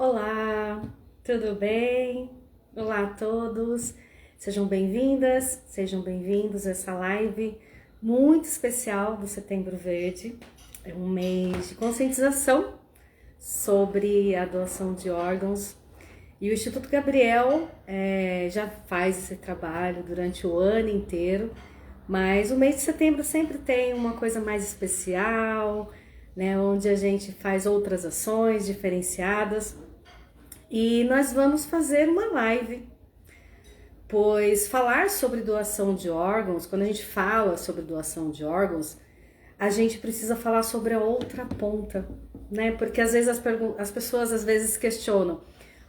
Olá, tudo bem? Olá a todos, sejam bem-vindas, sejam bem-vindos a essa live muito especial do Setembro Verde. É um mês de conscientização sobre a doação de órgãos e o Instituto Gabriel já faz esse trabalho durante o ano inteiro, mas o mês de setembro sempre tem uma coisa mais especial, né, onde a gente faz outras ações diferenciadas. E nós vamos fazer uma live, pois falar sobre doação de órgãos, quando a gente fala sobre doação de órgãos, a gente precisa falar sobre a outra ponta, né? Porque às vezes as pessoas às vezes questionam: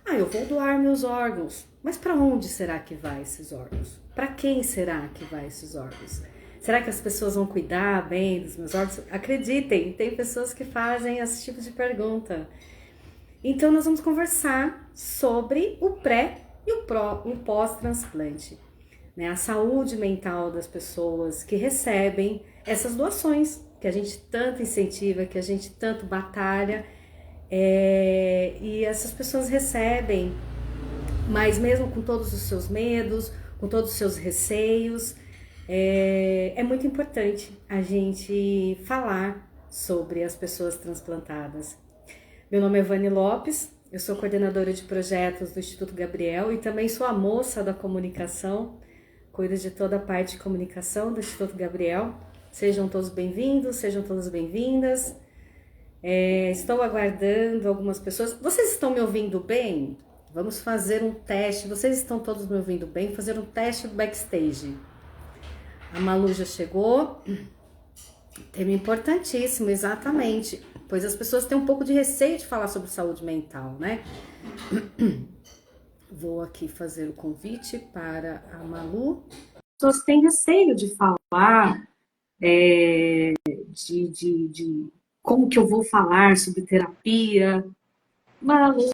"Ah, eu vou doar meus órgãos, mas para onde será que vai esses órgãos? Para quem será que vai esses órgãos? Será que as pessoas vão cuidar bem dos meus órgãos?" Acreditem, tem pessoas que fazem esse tipo de pergunta. Então nós vamos conversar sobre o pré e o pós-transplante, né? A saúde mental das pessoas que recebem essas doações, que a gente tanto incentiva, que a gente tanto batalha, e essas pessoas recebem, mas mesmo com todos os seus medos, com todos os seus receios, é muito importante a gente falar sobre as pessoas transplantadas. Meu nome é Vani Lopes, eu sou coordenadora de projetos do Instituto Gabriel e também sou a moça da comunicação, cuido de toda a parte de comunicação do Instituto Gabriel. Sejam todos bem-vindos, sejam todas bem-vindas. Estou aguardando algumas pessoas. Vocês estão me ouvindo bem? Vamos fazer um teste. Vocês estão todos me ouvindo bem? Fazer um teste do backstage. A Malu já chegou. Tema importantíssimo, exatamente. Pois as pessoas têm um pouco de receio de falar sobre saúde mental, né? Vou aqui fazer o convite para a Malu. As pessoas têm receio de falar, de como que eu vou falar sobre terapia. Malu,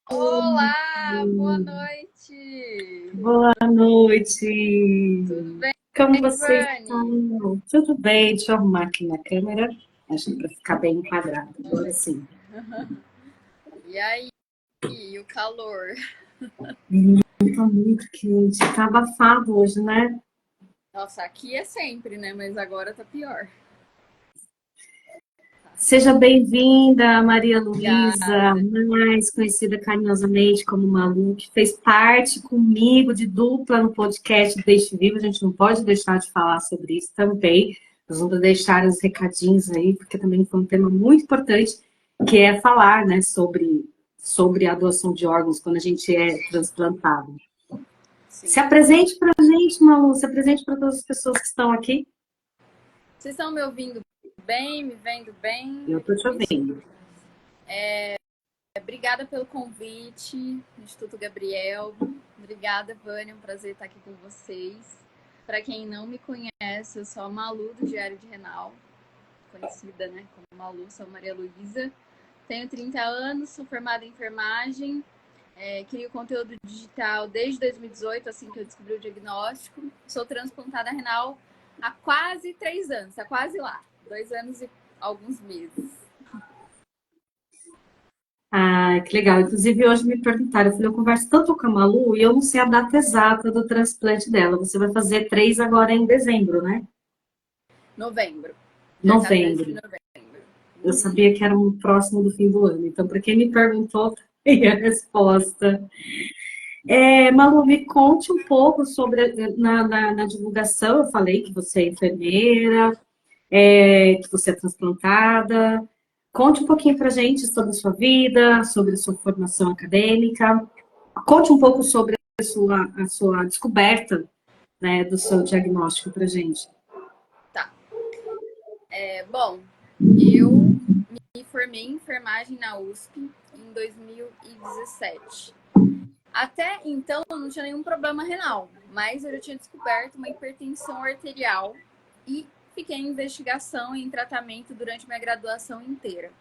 Olá, boa noite. boa noite. Tudo bem, Como vocês Vani? estão? Tudo bem? Deixa eu arrumar aqui na câmera, acho que para ficar bem enquadrado. Agora sim. E aí, o calor? Tá muito quente, tá abafado hoje, né? Nossa, aqui é sempre, né? Mas agora tá pior. Seja bem-vinda, Maria Luísa, Obrigada. mais conhecida carinhosamente como Malu, que fez parte comigo de dupla no podcast Deixe Vivo. A gente não pode deixar de falar sobre isso também. Nós vamos deixar os recadinhos aí, porque também foi um tema muito importante, que é falar, né, sobre a doação de órgãos quando a gente é transplantado. Se Sim. apresente para a gente, Malu, se apresente para todas as pessoas que estão aqui. Vocês estão me ouvindo bem? Me vendo Eu bem? estou te Isso. ouvindo. Obrigada pelo convite, Instituto Gabriel. Obrigada, Vani. É um prazer estar aqui com vocês. Para quem não me conhece, eu sou a Malu do Diário de Renal, conhecida, né, como Malu, sou Maria Luísa. Tenho 30 anos, sou formada em enfermagem, crio conteúdo digital desde 2018, assim que eu descobri o diagnóstico. Sou transplantada renal há quase 3 anos, está quase lá, 2 anos e alguns meses. Ah, que legal. Inclusive, hoje me perguntaram, eu falei, eu converso tanto com a Malu e eu não sei a data exata do transplante dela. Você vai fazer 3 agora em dezembro, né? Novembro, dia 14 de Novembro. novembro. Eu sabia que era um próximo do fim do ano. Então, para quem me perguntou, tem a resposta. Malu, me conte um pouco sobre, na divulgação, eu falei que você é enfermeira, que você é transplantada. Conte um pouquinho para gente sobre a sua vida, sobre a sua formação acadêmica. Conte um pouco sobre a sua descoberta, né, do seu diagnóstico para gente. Tá. Bom, eu me formei em enfermagem na USP em 2017. Até então, eu não tinha nenhum problema renal, mas eu já tinha descoberto uma hipertensão arterial e fiquei em investigação e em tratamento durante minha graduação inteira.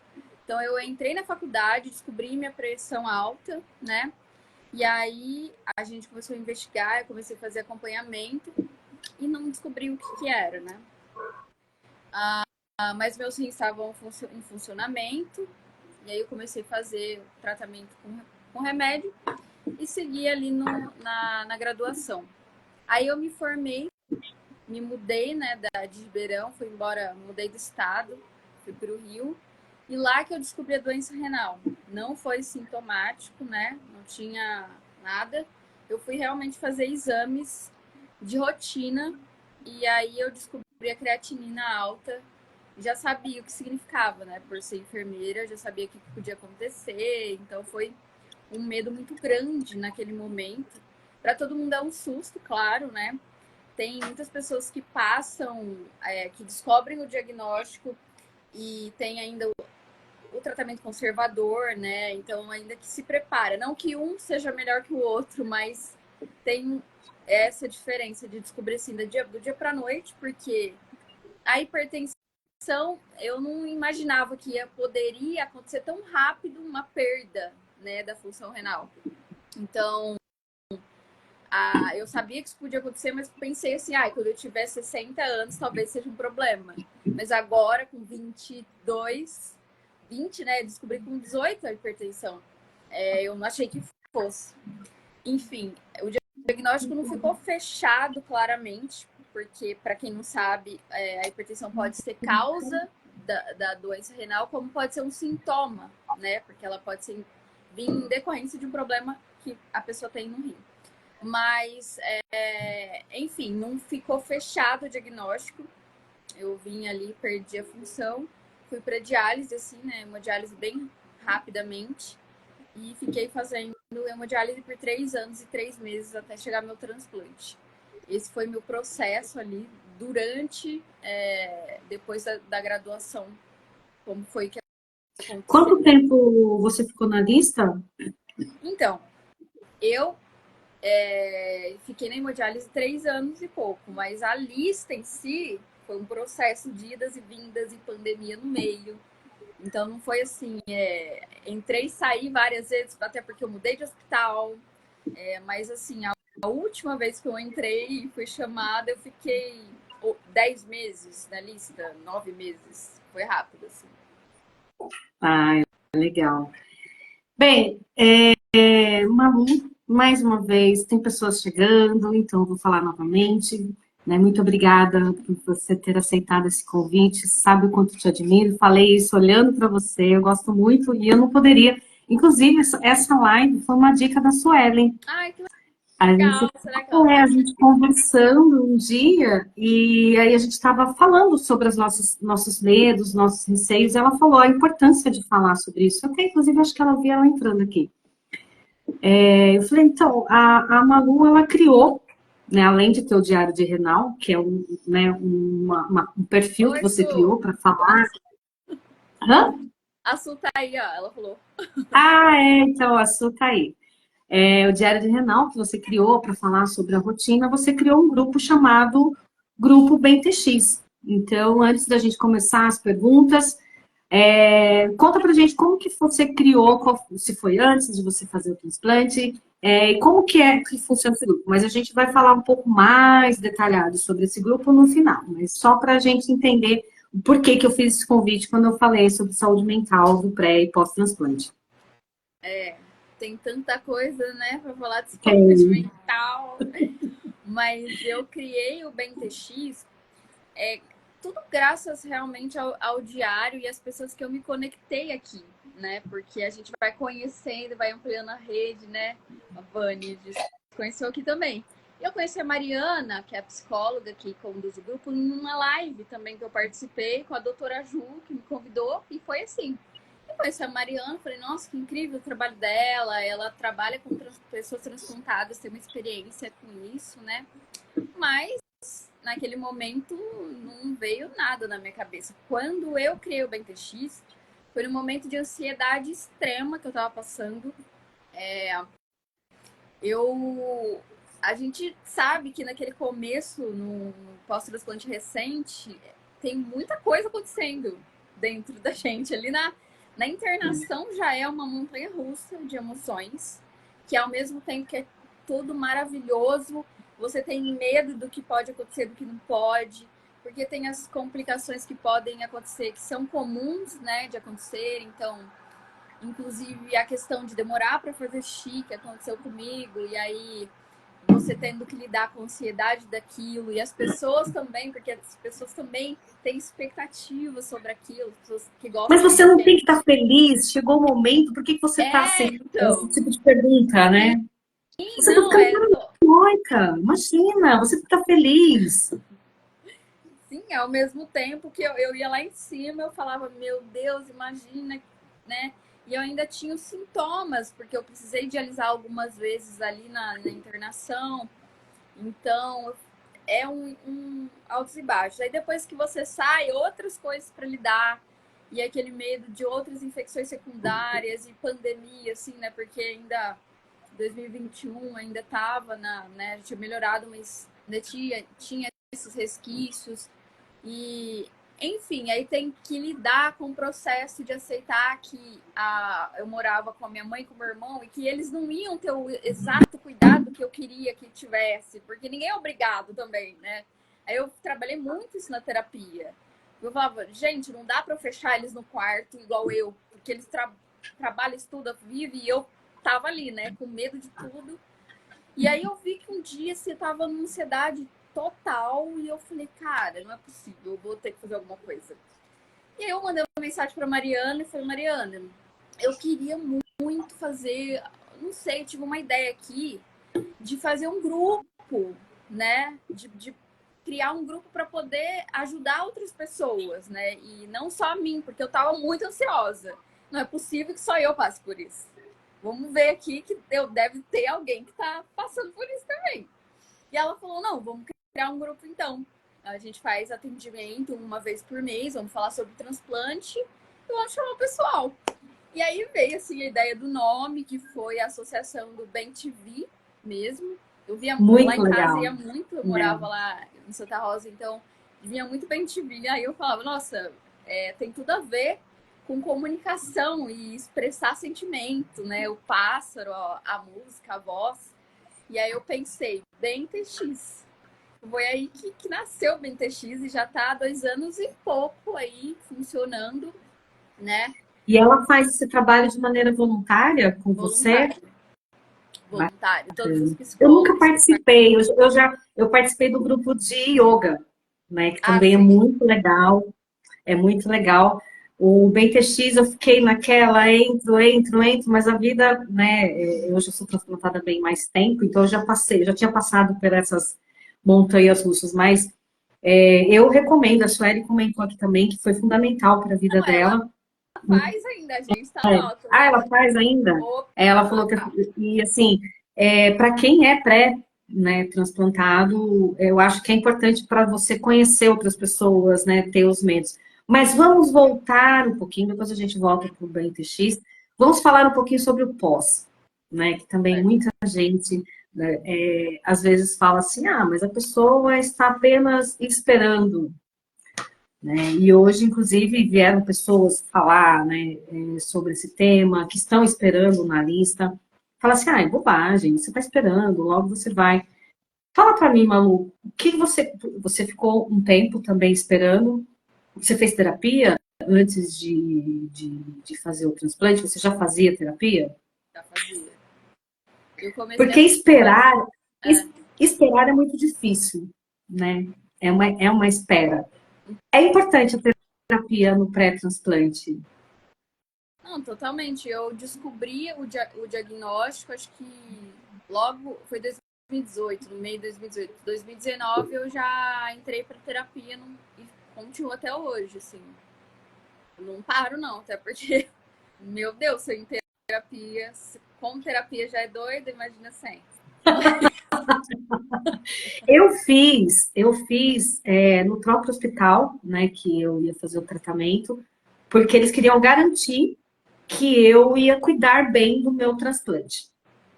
Então, eu entrei na faculdade, descobri minha pressão alta, né? E aí, a gente começou a investigar, eu comecei a fazer acompanhamento e não descobri o que era, né? Mas meus rins estavam em funcionamento E aí eu comecei a fazer o tratamento com remédio e segui ali na graduação. Aí eu me formei, me mudei, né, de Ribeirão, fui embora, mudei do estado, fui para o Rio. E lá que eu descobri a doença renal. Não foi sintomático, né? Não tinha nada. Eu fui realmente fazer exames de rotina e aí eu descobri a creatinina alta. Já sabia o que significava, né? Por ser enfermeira, já sabia o que podia acontecer. Então foi um medo muito grande naquele momento. Para todo mundo é um susto, claro, né? Tem muitas pessoas que passam, que descobrem o diagnóstico e tem ainda o tratamento conservador, né? Então, ainda que se prepara. Não que um seja melhor que o outro, mas tem essa diferença de descobrir assim do dia para noite, porque a hipertensão eu não imaginava que poderia acontecer tão rápido uma perda, né, da função renal. Então, eu sabia que isso podia acontecer, mas pensei assim, quando eu tiver 60 anos, talvez seja um problema. Mas agora, com 22, 20, né? Descobri com 18 a hipertensão. Eu não achei que fosse. Enfim, o diagnóstico não ficou fechado claramente, porque, para quem não sabe, a hipertensão pode ser causa da doença renal, como pode ser um sintoma, né? Porque ela pode vir em decorrência de um problema que a pessoa tem no rim. Mas, enfim, não ficou fechado o diagnóstico. Eu vim ali, perdi a função, fui para diálise, assim, né? Uma diálise bem rapidamente. E fiquei fazendo hemodiálise por 3 anos e 3 meses até chegar meu transplante. Esse foi meu processo ali durante, depois da graduação. Como foi que aconteceu? Quanto tempo você ficou na lista? Então, eu fiquei na hemodiálise 3 anos e pouco, mas a lista em si foi um processo de idas e vindas e pandemia no meio. Então não foi assim, entrei e saí várias vezes, até porque eu mudei de hospital, mas assim, a última vez que eu entrei e fui chamada, eu fiquei 10 meses na lista, 9 meses, foi rápido, assim. Ah, legal. Bem, Malu, mais uma vez, tem pessoas chegando, então eu vou falar novamente. Né? Muito obrigada por você ter aceitado esse convite. Sabe o quanto te admiro. Falei isso olhando para você, eu gosto muito e eu não poderia. Inclusive, essa live foi uma dica da Suelen. Ai, que A legal, gente, será que ela a pode? gente conversando um dia e aí a gente estava falando sobre os nossos medos, nossos receios. Ela falou a importância de falar sobre isso. Até, inclusive, acho que ela viu ela entrando aqui. Eu falei, então, a Malu, ela criou, né, além de ter o Diário de Renal, que é né, um perfil que Oi, você Su. criou para falar. Hã? A Su tá aí, ó, ela falou. Então, a sua tá aí. O Diário de Renal, que você criou para falar sobre a rotina, você criou um grupo chamado Grupo BenTX. Então, antes da gente começar as perguntas, conta pra gente como que você criou, se foi antes de você fazer o transplante, e como que é que funciona esse grupo. Mas a gente vai falar um pouco mais detalhado sobre esse grupo no final, mas só para a gente entender o porquê que eu fiz esse convite quando eu falei sobre saúde mental do pré e pós-transplante. Tem tanta coisa, né, para falar de É, saúde mental. Mas eu criei o BenTX, tudo graças realmente ao diário e às pessoas que eu me conectei aqui, né? Porque a gente vai conhecendo, vai ampliando a rede, né? A Vani conheceu aqui também. Eu conheci a Mariana, que é a psicóloga que conduz o grupo, numa live também que eu participei com a doutora Ju, que me convidou, e foi assim. Eu conheci a Mariana, falei, nossa, que incrível o trabalho dela, ela trabalha com pessoas transplantadas, tem uma experiência com isso, né? Mas naquele momento não veio nada na minha cabeça. Quando eu criei o BenTX, foi um momento de ansiedade extrema que eu tava passando. A gente sabe que naquele começo, no pós-transplante recente, tem muita coisa acontecendo dentro da gente. Ali na internação já é uma montanha-russa de emoções, que ao mesmo tempo que é tudo maravilhoso, você tem medo do que pode acontecer, do que não pode, porque tem as complicações que podem acontecer, que são comuns, né, de acontecer. Então, inclusive a questão de demorar para fazer xixi, que aconteceu comigo, e aí você tendo que lidar com a ansiedade daquilo, e as pessoas também, porque as pessoas também têm expectativas sobre aquilo, as pessoas que Mas gostam você da não tem que gente. estar feliz, chegou o momento, por que que você está assim? Esse Então, tipo de pergunta, sim, né? Você está não, ficando é. paranoica, imagina, você fica feliz. Sim, ao mesmo tempo que eu ia lá em cima, eu falava, meu Deus, imagina, né? E eu ainda tinha os sintomas, porque eu precisei dialisar algumas vezes ali na internação. Então, é um altos e baixos. Aí depois que você sai, outras coisas para lidar. E aquele medo de outras infecções secundárias e pandemia, assim, né? Porque ainda 2021 ainda estava né? Tinha melhorado, mas ainda tinha esses resquícios. E, enfim, aí tem que lidar com o processo de aceitar que eu morava com a minha mãe e com o meu irmão e que eles não iam ter o exato cuidado que eu queria que tivesse, porque ninguém é obrigado também, né? Aí eu trabalhei muito isso na terapia. Eu falava, gente, não dá para eu fechar eles no quarto igual eu, porque eles trabalham, estudam, vivem, e eu tava ali, né, com medo de tudo. E aí eu vi que um dia você tava numa ansiedade total e eu falei, cara, não é possível, eu vou ter que fazer alguma coisa. E aí eu mandei uma mensagem pra Mariana e falei, Mariana, eu queria muito fazer, não sei, eu tive uma ideia aqui de fazer um grupo, né? De criar um grupo para poder ajudar outras pessoas, né? E não só a mim, porque eu tava muito ansiosa. Não é possível que só eu passe por isso. Vamos ver aqui que deve ter alguém que tá passando por isso também. E ela falou, não, vamos criar um grupo então. A gente faz atendimento uma vez por mês, vamos falar sobre transplante e vamos chamar o pessoal. E aí veio assim a ideia do nome, que foi a associação do Bem TV mesmo. Eu via lá Muito em casa, legal, ia muito, eu né? morava lá em Santa Rosa, então vinha muito Bem TV. Aí eu falava, nossa, tem tudo a ver com comunicação e expressar sentimento, né? O pássaro, a música, a voz. E aí eu pensei, Bem TX. Foi aí que nasceu o Bem TX e já está há 2 anos e pouco aí funcionando, né? E ela faz esse trabalho de maneira voluntária com você? Voluntário. Voluntário. Todos os Eu nunca psicólogos que participei, eu participei do grupo de yoga, né? Que também fazem. é muito legal. O BTX eu fiquei naquela, entro, mas a vida, né? Eu já sou transplantada há bem mais tempo, então eu já passei, já tinha passado por essas montanhas russas, mas eu recomendo, a Sueli comentou aqui também que foi fundamental para a vida Não, ela dela. faz ainda, a gente tá lá, ó, Ah, tomando. ela faz ainda? Ela falou que, Opa! e assim, para quem é pré, né, transplantado, eu acho que é importante para você conhecer outras pessoas, né, ter os medos. Mas vamos voltar um pouquinho, depois a gente volta para o BNTX, vamos falar um pouquinho sobre o pós, né, que também muita gente, né, às vezes fala assim, ah, mas a pessoa está apenas esperando, né? E hoje, inclusive, vieram pessoas falar, né, sobre esse tema, que estão esperando na lista. Fala assim, ah, é bobagem, você está esperando, logo você vai. Fala para mim, Malu, o que você ficou um tempo também esperando? Você fez terapia antes de fazer o transplante? Você já fazia terapia? Já fazia. Eu comecei Porque a fazer. É. esperar é muito difícil, né? É uma espera. É importante a terapia no pré-transplante. Não, totalmente. Eu descobri o diagnóstico, acho que logo foi 2018, no meio de 2018. 2019 eu já entrei para terapia e continuo até hoje, assim. Eu não paro, não, até porque, meu Deus, se eu em terapia, com terapia já é doida, imagina sem. Eu fiz no próprio hospital, né, que eu ia fazer o tratamento, porque eles queriam garantir que eu ia cuidar bem do meu transplante.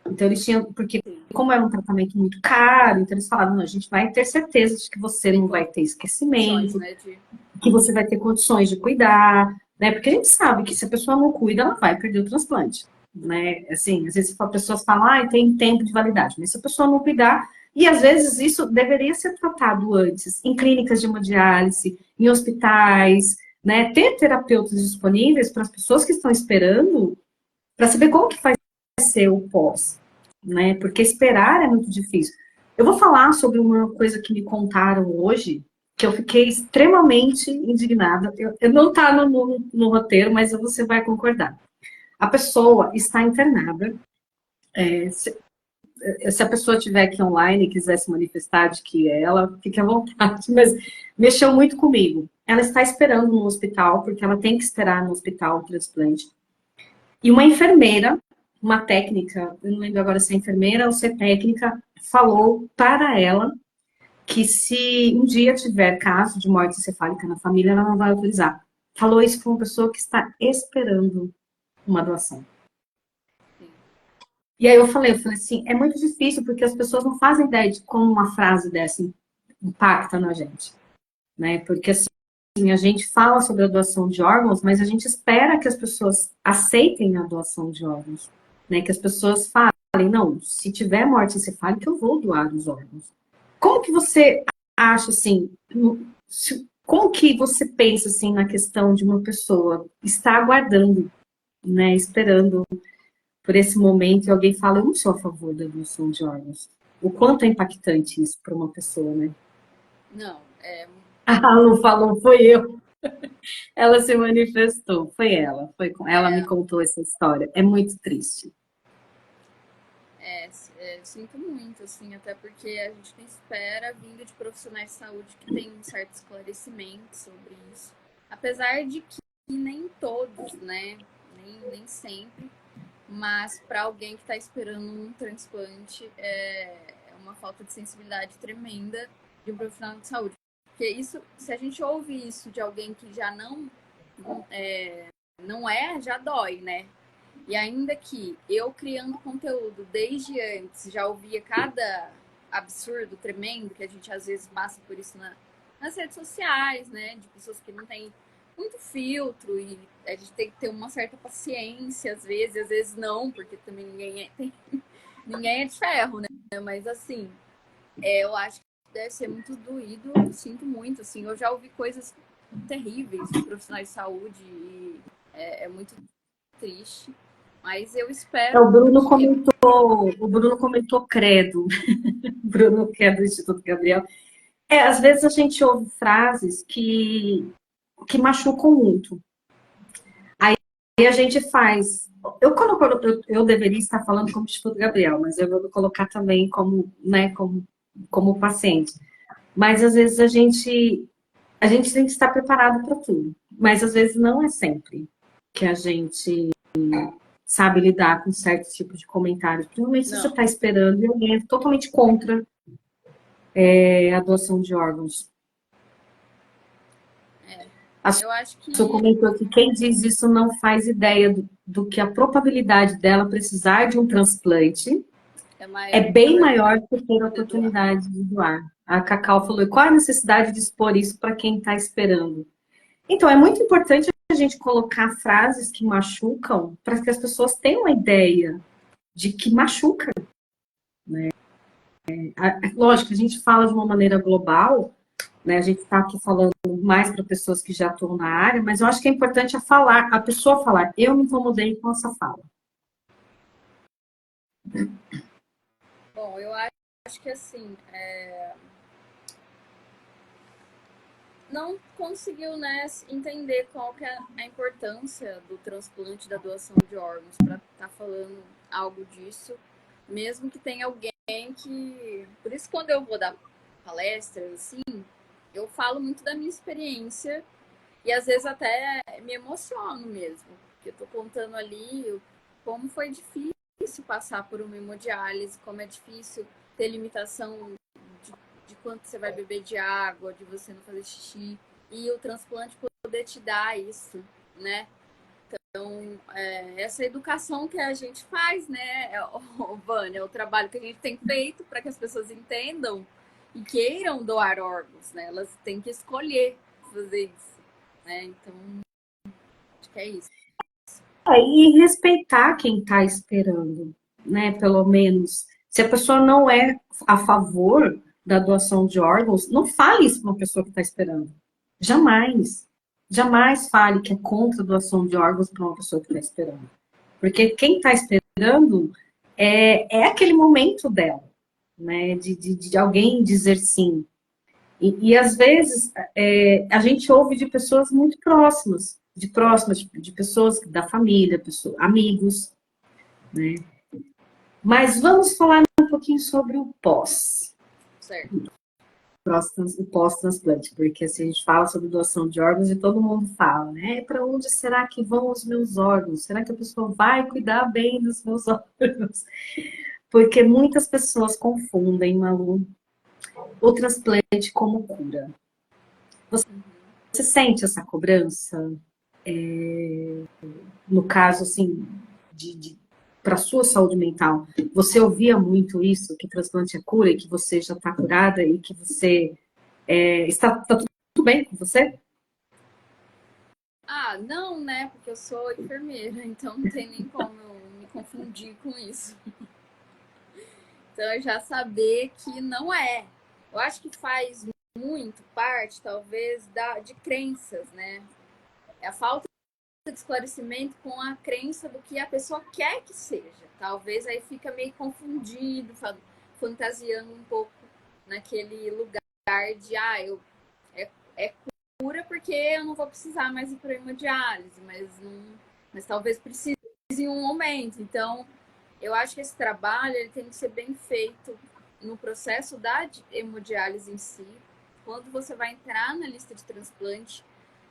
Então eles tinham, porque como era um tratamento muito caro, então eles falaram, não, a gente vai ter certeza de que você Tem não vai ter condições, esquecimento, né, de... que você vai ter condições de cuidar, né? Porque a gente sabe que se a pessoa não cuida, ela vai perder o transplante, né? Assim, às vezes as pessoas falam, ah, tem tempo de validade, mas se a pessoa não cuidar, e às vezes isso deveria ser tratado antes, em clínicas de hemodiálise, em hospitais, né? Ter terapeutas disponíveis para as pessoas que estão esperando, para saber como que vai ser o pós, né? Porque esperar é muito difícil. Eu vou falar sobre uma coisa que me contaram hoje, que eu fiquei extremamente indignada. Eu não está no roteiro, mas você vai concordar. A pessoa está internada. Se a pessoa estiver aqui online e quiser se manifestar de que é ela, fique à vontade, mas mexeu muito comigo. Ela está esperando no hospital, porque ela tem que esperar no hospital o transplante. E uma enfermeira, uma técnica, eu não lembro agora se é enfermeira ou se é técnica, falou para ela que se um dia tiver caso de morte encefálica na família, ela não vai autorizar. Falou isso para uma pessoa que está esperando uma doação. E aí eu falei assim, é muito difícil porque as pessoas não fazem ideia de como uma frase dessa impacta na gente, né? Porque assim, a gente fala sobre a doação de órgãos, mas a gente espera que as pessoas aceitem a doação de órgãos, né? Que as pessoas falem, não, se tiver morte encefálica, eu vou doar os órgãos. Como que você acha assim, como que você pensa assim na questão de uma pessoa estar aguardando, né, esperando por esse momento e alguém fala, eu não sou a favor da doação de órgãos. O quanto é impactante isso para uma pessoa, né? Não, A Lu falou, foi eu. Ela se manifestou, foi ela. Ela me contou essa história. É muito triste. Sinto muito, assim, até porque a gente não espera vindo de profissionais de saúde que tenham um certo esclarecimento sobre isso. Apesar de que nem todos, né? Nem sempre. Mas para alguém que está esperando um transplante, é uma falta de sensibilidade tremenda de um profissional de saúde. Porque isso, se a gente ouve isso de alguém que já não já dói, né? E ainda que eu criando conteúdo desde antes, já ouvia cada absurdo tremendo, que a gente às vezes passa por isso nas redes sociais, né? De pessoas que não têm muito filtro e a gente tem que ter uma certa paciência às vezes não, porque também ninguém é de ferro, né? Mas assim, eu acho que deve ser muito doído, sinto muito, assim, eu já ouvi coisas terríveis de profissionais de saúde e é muito triste. Mas eu espero. O Bruno comentou credo. O Bruno, que é do Instituto Gabriel. Às vezes a gente ouve frases que machucam muito. Aí a gente faz. Eu deveria estar falando como Instituto Gabriel, mas eu vou colocar também como, né, como paciente. Mas às vezes a gente tem que estar preparado para tudo. Mas às vezes não é sempre que a gente sabe lidar com certos tipos de comentários. Principalmente se você está esperando e alguém é totalmente contra a doação de órgãos. Eu acho que você comentou que quem diz isso não faz ideia do que a probabilidade dela precisar de um transplante é bem maior do que ter a oportunidade de doar. A Cacau falou, qual a necessidade de expor isso para quem está esperando? Então, é muito importante a gente colocar frases que machucam para que as pessoas tenham a ideia de que machuca. Né? Lógico, a gente fala de uma maneira global, né? A gente está aqui falando mais para pessoas que já estão na área, mas eu acho que é importante a pessoa falar, eu me incomodei com essa fala. Bom, eu acho que assim, não conseguiu, né, entender qual que é a importância do transplante, da doação de órgãos, para estar falando algo disso, mesmo que tenha alguém que... Por isso, quando eu vou dar palestras, assim, eu falo muito da minha experiência e às vezes até me emociono mesmo, porque eu tô contando ali como foi difícil passar por uma hemodiálise, como é difícil ter limitação de quanto você vai beber de água, de você não fazer xixi, e o transplante poder te dar isso, né? Então, essa educação que a gente faz, né, Vânia, é o trabalho que a gente tem feito para que as pessoas entendam e queiram doar órgãos, né? Elas têm que escolher fazer isso, né? Então, acho que é isso. E respeitar quem está esperando, né? Pelo menos, se a pessoa não é a favor da doação de órgãos, não fale isso para uma pessoa que está esperando. Jamais. Jamais fale que é contra a doação de órgãos para uma pessoa que está esperando. Porque quem está esperando é aquele momento dela, né? De alguém dizer sim. E às vezes a gente ouve de pessoas muito próximas, de pessoas da família, amigos, né? Mas vamos falar um pouquinho sobre o pós. Certo. O pós-transplante, porque assim, a gente fala sobre doação de órgãos e todo mundo fala, né? Para onde será que vão os meus órgãos? Será que a pessoa vai cuidar bem dos meus órgãos? Porque muitas pessoas confundem, Malu, o transplante como cura. Você sente essa cobrança? No caso, assim, para sua saúde mental, você ouvia muito isso, que transplante é cura e que você já está curada e que você está tudo bem com você? Ah, não, né? Porque eu sou enfermeira, então não tem nem como eu me confundir com isso. Então eu já saber que não é. Eu acho que faz muito parte, talvez, de crenças, né? É a falta de esclarecimento com a crença do que a pessoa quer que seja. Talvez aí fica meio confundido, fantasiando um pouco naquele lugar de, é cura porque eu não vou precisar mais ir para hemodiálise, mas talvez precise em um momento. Então, eu acho que esse trabalho ele tem que ser bem feito no processo da hemodiálise em si, quando você vai entrar na lista de transplante.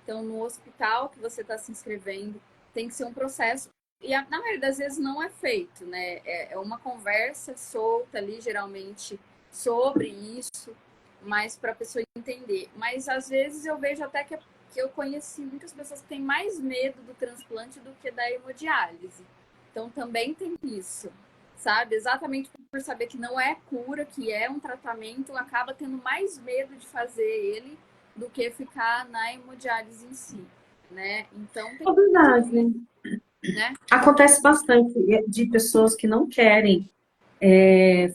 Então, no hospital que você está se inscrevendo, tem que ser um processo. E na maioria das vezes não é feito, né? É uma conversa solta ali, geralmente, sobre isso, mas para a pessoa entender. Mas às vezes eu vejo até que eu conheci muitas pessoas que têm mais medo do transplante do que da hemodiálise. Então também tem isso, sabe? Exatamente por saber que não é cura, que é um tratamento, acaba tendo mais medo de fazer ele do que ficar na hemodiálise em si, né? Então tem É que verdade. ver, né? Acontece bastante de pessoas que não querem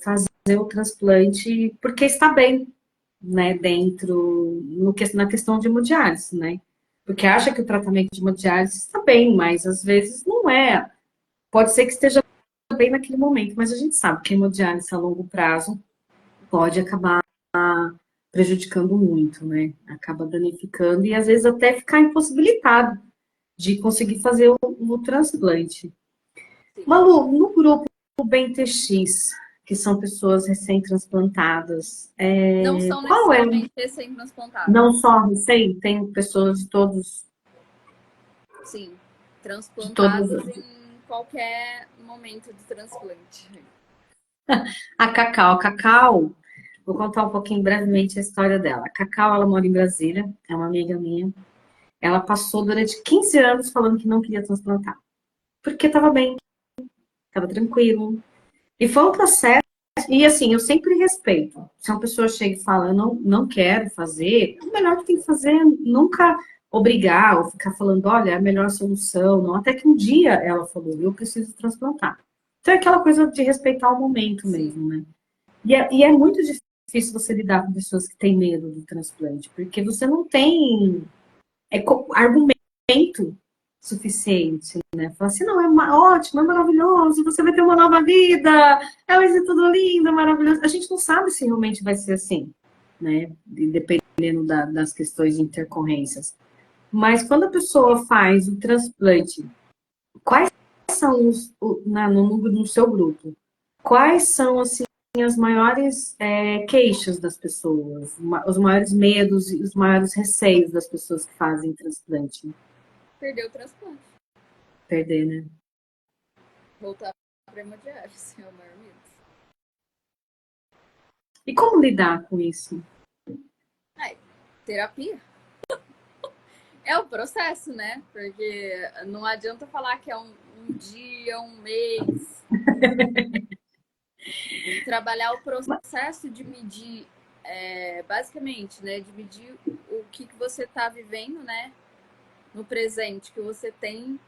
fazer o transplante porque está bem, né, dentro, na questão de hemodiálise, né? Porque acha que o tratamento de hemodiálise está bem, mas às vezes não é. Pode ser que esteja bem naquele momento, mas a gente sabe que a hemodiálise a longo prazo pode acabar prejudicando muito, né? Acaba danificando e às vezes até ficar impossibilitado de conseguir fazer o transplante. Sim. Malu, no grupo BNTX, que são pessoas recém-transplantadas, Não são qual é? necessariamente recém-transplantadas. Não só recém, tem pessoas Sim, de todos. transplantadas em qualquer momento de transplante. A Cacau, vou contar um pouquinho brevemente a história dela. A Cacau, ela mora em Brasília, é uma amiga minha. Ela passou durante 15 anos falando que não queria transplantar, porque estava bem, estava tranquilo. E foi um processo. E assim, eu sempre respeito. Se uma pessoa chega e fala, eu não quero fazer, o melhor que tem que fazer é nunca obrigar ou ficar falando, olha, é a melhor solução. Não, até que um dia ela falou, eu preciso transplantar. Então é aquela coisa de respeitar o momento Sim, mesmo, né? E é muito difícil você lidar com pessoas que têm medo do transplante, porque você não tem argumento suficiente, né? Falar assim, não, ótimo, é maravilhoso, você vai ter uma nova vida, vai ser tudo lindo, maravilhoso. A gente não sabe se realmente vai ser assim, né? Dependendo das questões de intercorrências. Mas quando a pessoa faz o transplante, quais são no seu grupo? Quais são assim as maiores queixas das pessoas, os maiores medos e os maiores receios das pessoas que fazem transplante? perdeu o transplante. Perder, né? Voltar para hemodiálise, é o maior medo. E como lidar com isso? Aí, terapia. É o processo, né? Porque não adianta falar que é um dia, um mês. Tem que trabalhar o processo de medir, basicamente, né? De medir o que você está vivendo, né? No presente, que você tem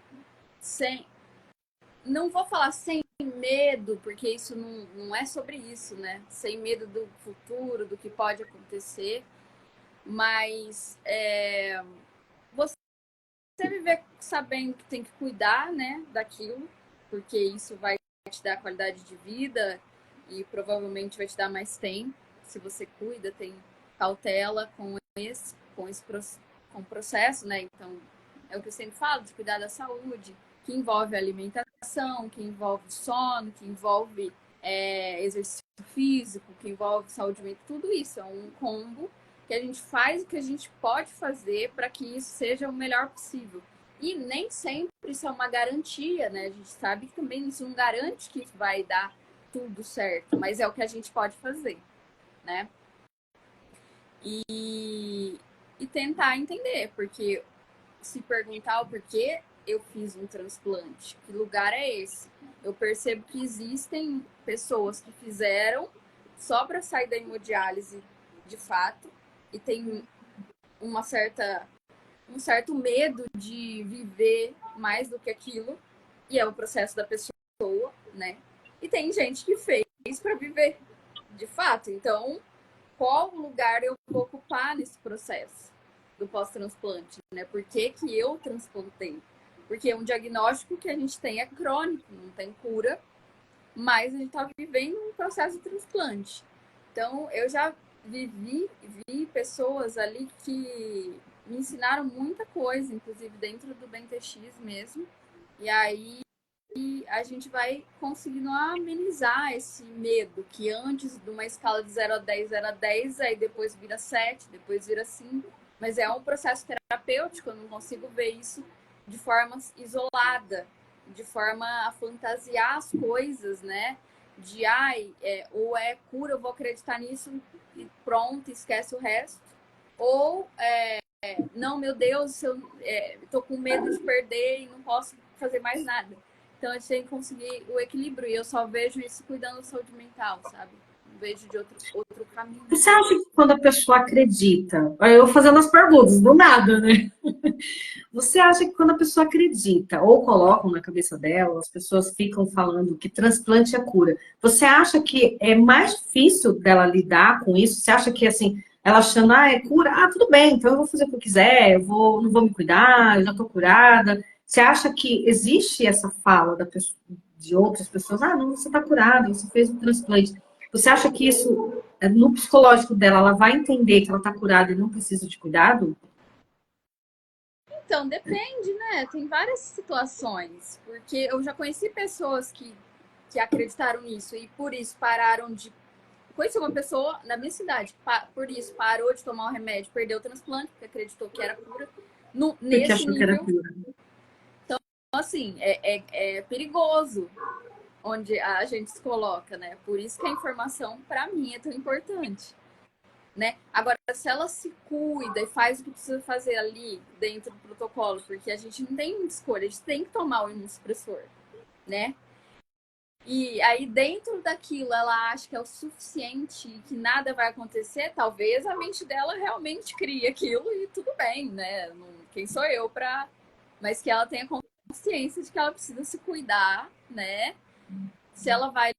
sem. Não vou falar sem medo, porque isso não é sobre isso, né? Sem medo do futuro, do que pode acontecer, mas você viver sabendo que tem que cuidar, né, daquilo, porque isso vai te dar qualidade de vida e provavelmente vai te dar mais tempo, se você cuida, tem cautela com o processo, né? Então, é o que eu sempre falo, de cuidar da saúde, que envolve alimentação, que envolve sono, que envolve exercício físico, que envolve saúde mental, tudo isso é um combo que a gente faz o que a gente pode fazer para que isso seja o melhor possível. E nem sempre isso é uma garantia, né? A gente sabe que também isso não garante que vai dar tudo certo, mas é o que a gente pode fazer, né? E tentar entender, porque se perguntar o porquê eu fiz um transplante, que lugar é esse? Eu percebo que existem pessoas que fizeram só para sair da hemodiálise de fato e tem um certo medo de viver mais do que aquilo, e é o processo da pessoa, né? E tem gente que fez para viver de fato. Então, qual lugar eu vou ocupar nesse processo do pós-transplante, né? Por que eu transplantei? Porque é um diagnóstico que a gente tem é crônico, não tem cura, mas a gente está vivendo um processo de transplante. Então, eu já vi pessoas ali que me ensinaram muita coisa, inclusive dentro do BNTX mesmo. E aí a gente vai conseguindo amenizar esse medo, que antes de uma escala de 0 a 10 era 10, aí depois vira 7, depois vira 5. Mas é um processo terapêutico, eu não consigo ver isso de forma isolada, de forma a fantasiar as coisas, né? De, ou é cura, eu vou acreditar nisso e pronto, esquece o resto. Ou, não, meu Deus, eu tô com medo de perder e não posso fazer mais nada. Então, a gente tem que conseguir o equilíbrio. E eu só vejo isso cuidando da saúde mental, sabe? Não vejo de outro caminho. Você acha que quando a pessoa acredita, eu fazendo as perguntas, do nada, né? Você acha que quando a pessoa acredita, ou colocam na cabeça dela, as pessoas ficam falando que transplante é cura, você acha que é mais difícil dela lidar com isso? Você acha que, assim, ela achando, é cura, tudo bem, então eu vou fazer o que eu quiser, não vou me cuidar, eu já tô curada. Você acha que existe essa fala de outras pessoas, não, você tá curada, você fez um transplante. Você acha que isso, no psicológico dela, ela vai entender que ela tá curada e não precisa de cuidado? Então, depende, né? Tem várias situações. Porque eu já conheci pessoas que acreditaram nisso e por isso pararam de. Conheci uma pessoa na minha cidade, por isso parou de tomar o remédio, perdeu o transplante, porque acreditou que era cura. Porque Nesse achou que era nível. cura. Então, assim, é perigoso onde a gente se coloca, né? Por isso que a informação, para mim, é tão importante. Né? Agora, se ela se cuida e faz o que precisa fazer ali dentro do protocolo, porque a gente não tem muita escolha, a gente tem que tomar o imunossupressor, né? E aí, dentro daquilo, ela acha que é o suficiente e que nada vai acontecer, talvez a mente dela realmente crie aquilo e tudo bem, né? Quem sou eu para. Mas que ela tenha consciência de que ela precisa se cuidar, né? Se ela vai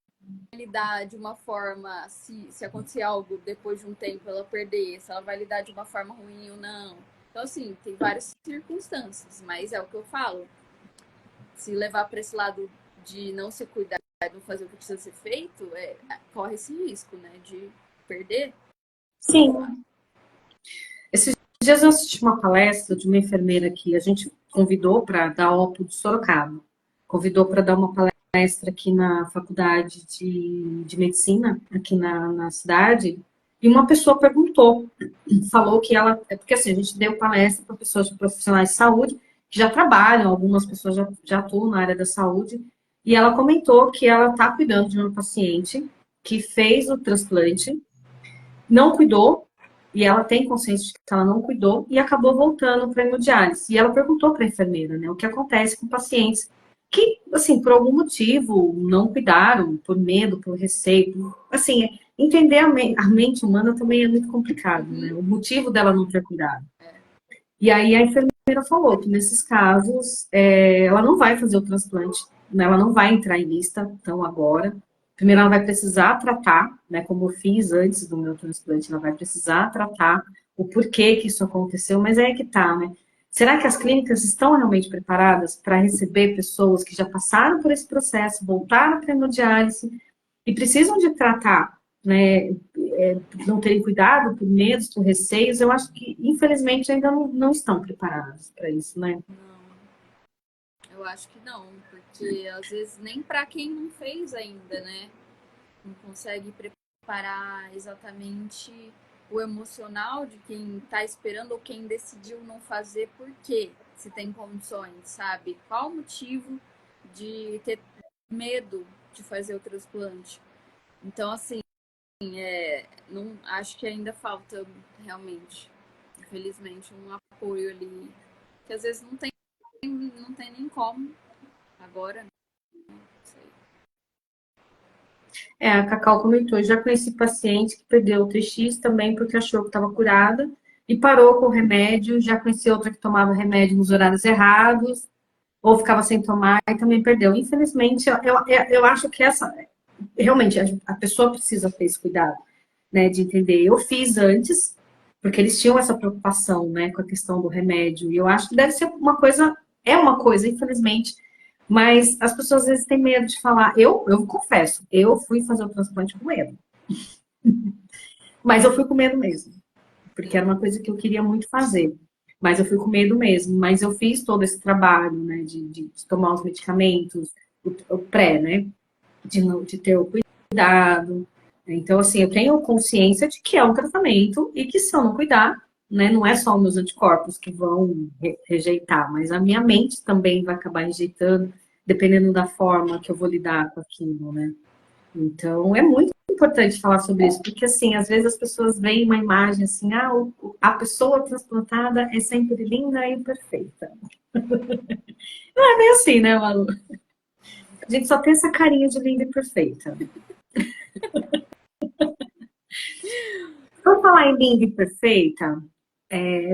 lidar de uma forma, se acontecer algo depois de um tempo ela perder, se ela vai lidar de uma forma ruim ou não. Então, assim, tem várias circunstâncias, mas é o que eu falo. Se levar para esse lado de não se cuidar, não fazer o que precisa ser feito, corre esse risco, né, de perder. Sim. Esses dias eu assisti uma palestra de uma enfermeira que a gente convidou para dar OPO de Sorocaba. Convidou para dar uma palestra aqui na faculdade de medicina, aqui na cidade, e uma pessoa perguntou, falou que ela. Porque assim, a gente deu palestra para pessoas profissionais de saúde que já trabalham, algumas pessoas já atuam na área da saúde, e ela comentou que ela está cuidando de uma paciente que fez o transplante, não cuidou, e ela tem consciência de que ela não cuidou e acabou voltando para a hemodiálise. E ela perguntou para a enfermeira, né, o que acontece com pacientes que, assim, por algum motivo não cuidaram, por medo, por receio, assim, entender a mente humana também é muito complicado, né, o motivo dela não ter cuidado. E aí a enfermeira falou que nesses casos ela não vai fazer o transplante, né, ela não vai entrar em lista, então agora. Primeiro ela vai precisar tratar, né, como eu fiz antes do meu transplante, ela vai precisar tratar o porquê que isso aconteceu, mas é que tá, né? Será que as clínicas estão realmente preparadas para receber pessoas que já passaram por esse processo, voltaram para a hemodiálise e precisam de tratar, né, não terem cuidado por medos, por receios? Eu acho que, infelizmente, ainda não estão preparados para isso, né? Não, eu acho que não, porque às vezes nem para quem não fez ainda, né? Não consegue preparar exatamente o emocional de quem está esperando ou quem decidiu não fazer, por quê? Se tem condições, sabe? Qual o motivo de ter medo de fazer o transplante? Então, assim, não, acho que ainda falta realmente, infelizmente, um apoio ali, que às vezes não tem nem como agora, não sei. A Cacau comentou, já conheci paciente que perdeu o TX também porque achou que estava curada e parou com o remédio. Já conheci outra que tomava remédio nos horários errados ou ficava sem tomar e também perdeu. Infelizmente, eu acho que essa realmente a pessoa precisa ter esse cuidado, né, de entender. Eu fiz antes, porque eles tinham essa preocupação, né, com a questão do remédio. E eu acho que deve ser uma coisa, infelizmente, mas as pessoas às vezes têm medo de falar. Eu confesso, eu fui fazer o transplante com medo. Mas eu fui com medo mesmo, porque era uma coisa que eu queria muito fazer. Mas eu fui com medo mesmo. Mas eu fiz todo esse trabalho, né, de tomar os medicamentos, o pré, né, de ter o cuidado. Então, assim, eu tenho consciência de que é um tratamento e que se eu não cuidar, né, não é só os meus anticorpos que vão rejeitar, mas a minha mente também vai acabar rejeitando, dependendo da forma que eu vou lidar com aquilo, né? Então, é muito importante falar sobre isso, porque, assim, às vezes as pessoas veem uma imagem assim, a pessoa transplantada é sempre linda e perfeita. Não é bem assim, né, Malu? A gente só tem essa carinha de linda e perfeita. Vamos falar em linda e perfeita?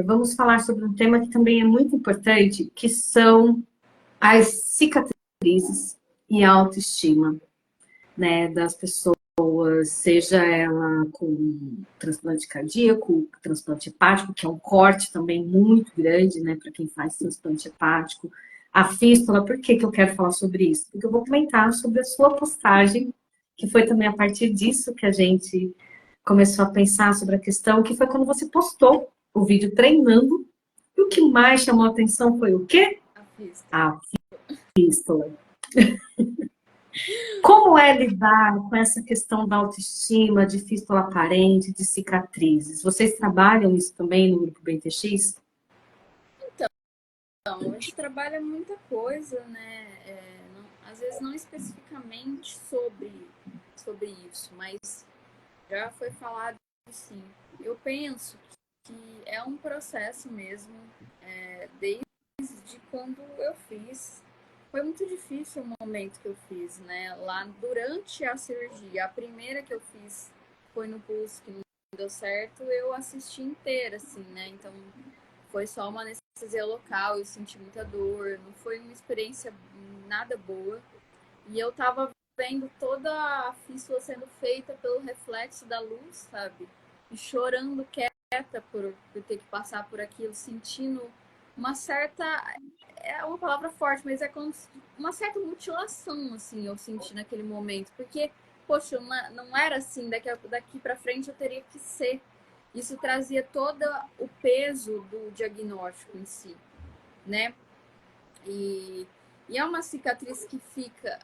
Vamos falar sobre um tema que também é muito importante, que são as cicatrizes e a autoestima, né, das pessoas, seja ela com transplante cardíaco, transplante hepático, que é um corte também muito grande, né, para quem faz transplante hepático, a fístula. Por que eu quero falar sobre isso? Porque eu vou comentar sobre a sua postagem, que foi também a partir disso que a gente começou a pensar sobre a questão, que foi quando você postou o vídeo treinando. E o que mais chamou a atenção foi o quê? A fístula. A fístula. Como é lidar com essa questão da autoestima, de fístula aparente, de cicatrizes? Vocês trabalham isso também no grupo BTX? Então, a gente trabalha muita coisa, né? Às vezes não especificamente sobre isso, mas já foi falado sim. Eu penso que é um processo mesmo, desde quando eu fiz. Foi muito difícil o momento que eu fiz, né? Lá durante a cirurgia, a primeira que eu fiz foi no pulso, que não deu certo, eu assisti inteira, assim, né? Então foi só uma anestesia local, eu senti muita dor, não foi uma experiência nada boa. E eu tava vendo toda a fístula sendo feita pelo reflexo da luz, sabe? E chorando quieta por ter que passar por aquilo, sentindo uma certa. É uma palavra forte, mas é como uma certa mutilação, assim, eu senti naquele momento. Porque, poxa, não era assim, daqui pra frente eu teria que ser. Isso trazia todo o peso do diagnóstico em si, né? E, e é uma cicatriz que fica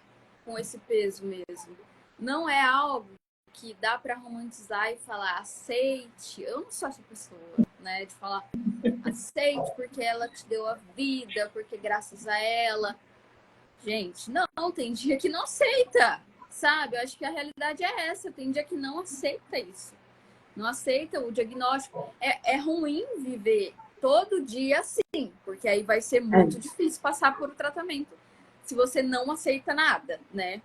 com esse peso mesmo. Não é algo que dá para romantizar e falar aceite. Eu não sou essa pessoa, né? De falar aceite porque ela te deu a vida, porque graças a ela. Gente, não, tem dia que não aceita, sabe? Eu acho que a realidade é essa. Tem dia que não aceita isso. Não aceita o diagnóstico. É ruim viver todo dia assim, porque aí vai ser muito difícil passar por o tratamento se você não aceita nada, né?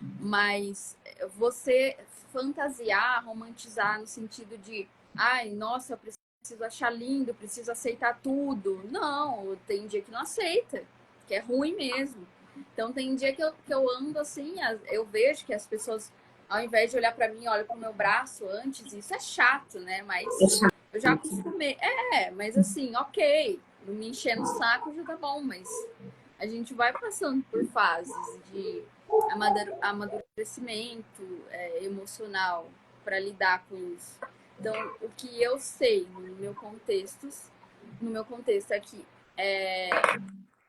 Mas você fantasiar, romantizar no sentido de, ai, nossa, preciso achar lindo, preciso aceitar tudo. Não, tem dia que não aceita, que é ruim mesmo. Então tem dia que eu ando assim, eu vejo que as pessoas, ao invés de olhar para mim, olham para o meu braço antes, isso é chato, né? Mas eu já acostumei. Mas assim, ok, não me enchendo o saco já tá bom, mas a gente vai passando por fases de amadurecimento emocional para lidar com isso. Então, o que eu sei no meu contexto é que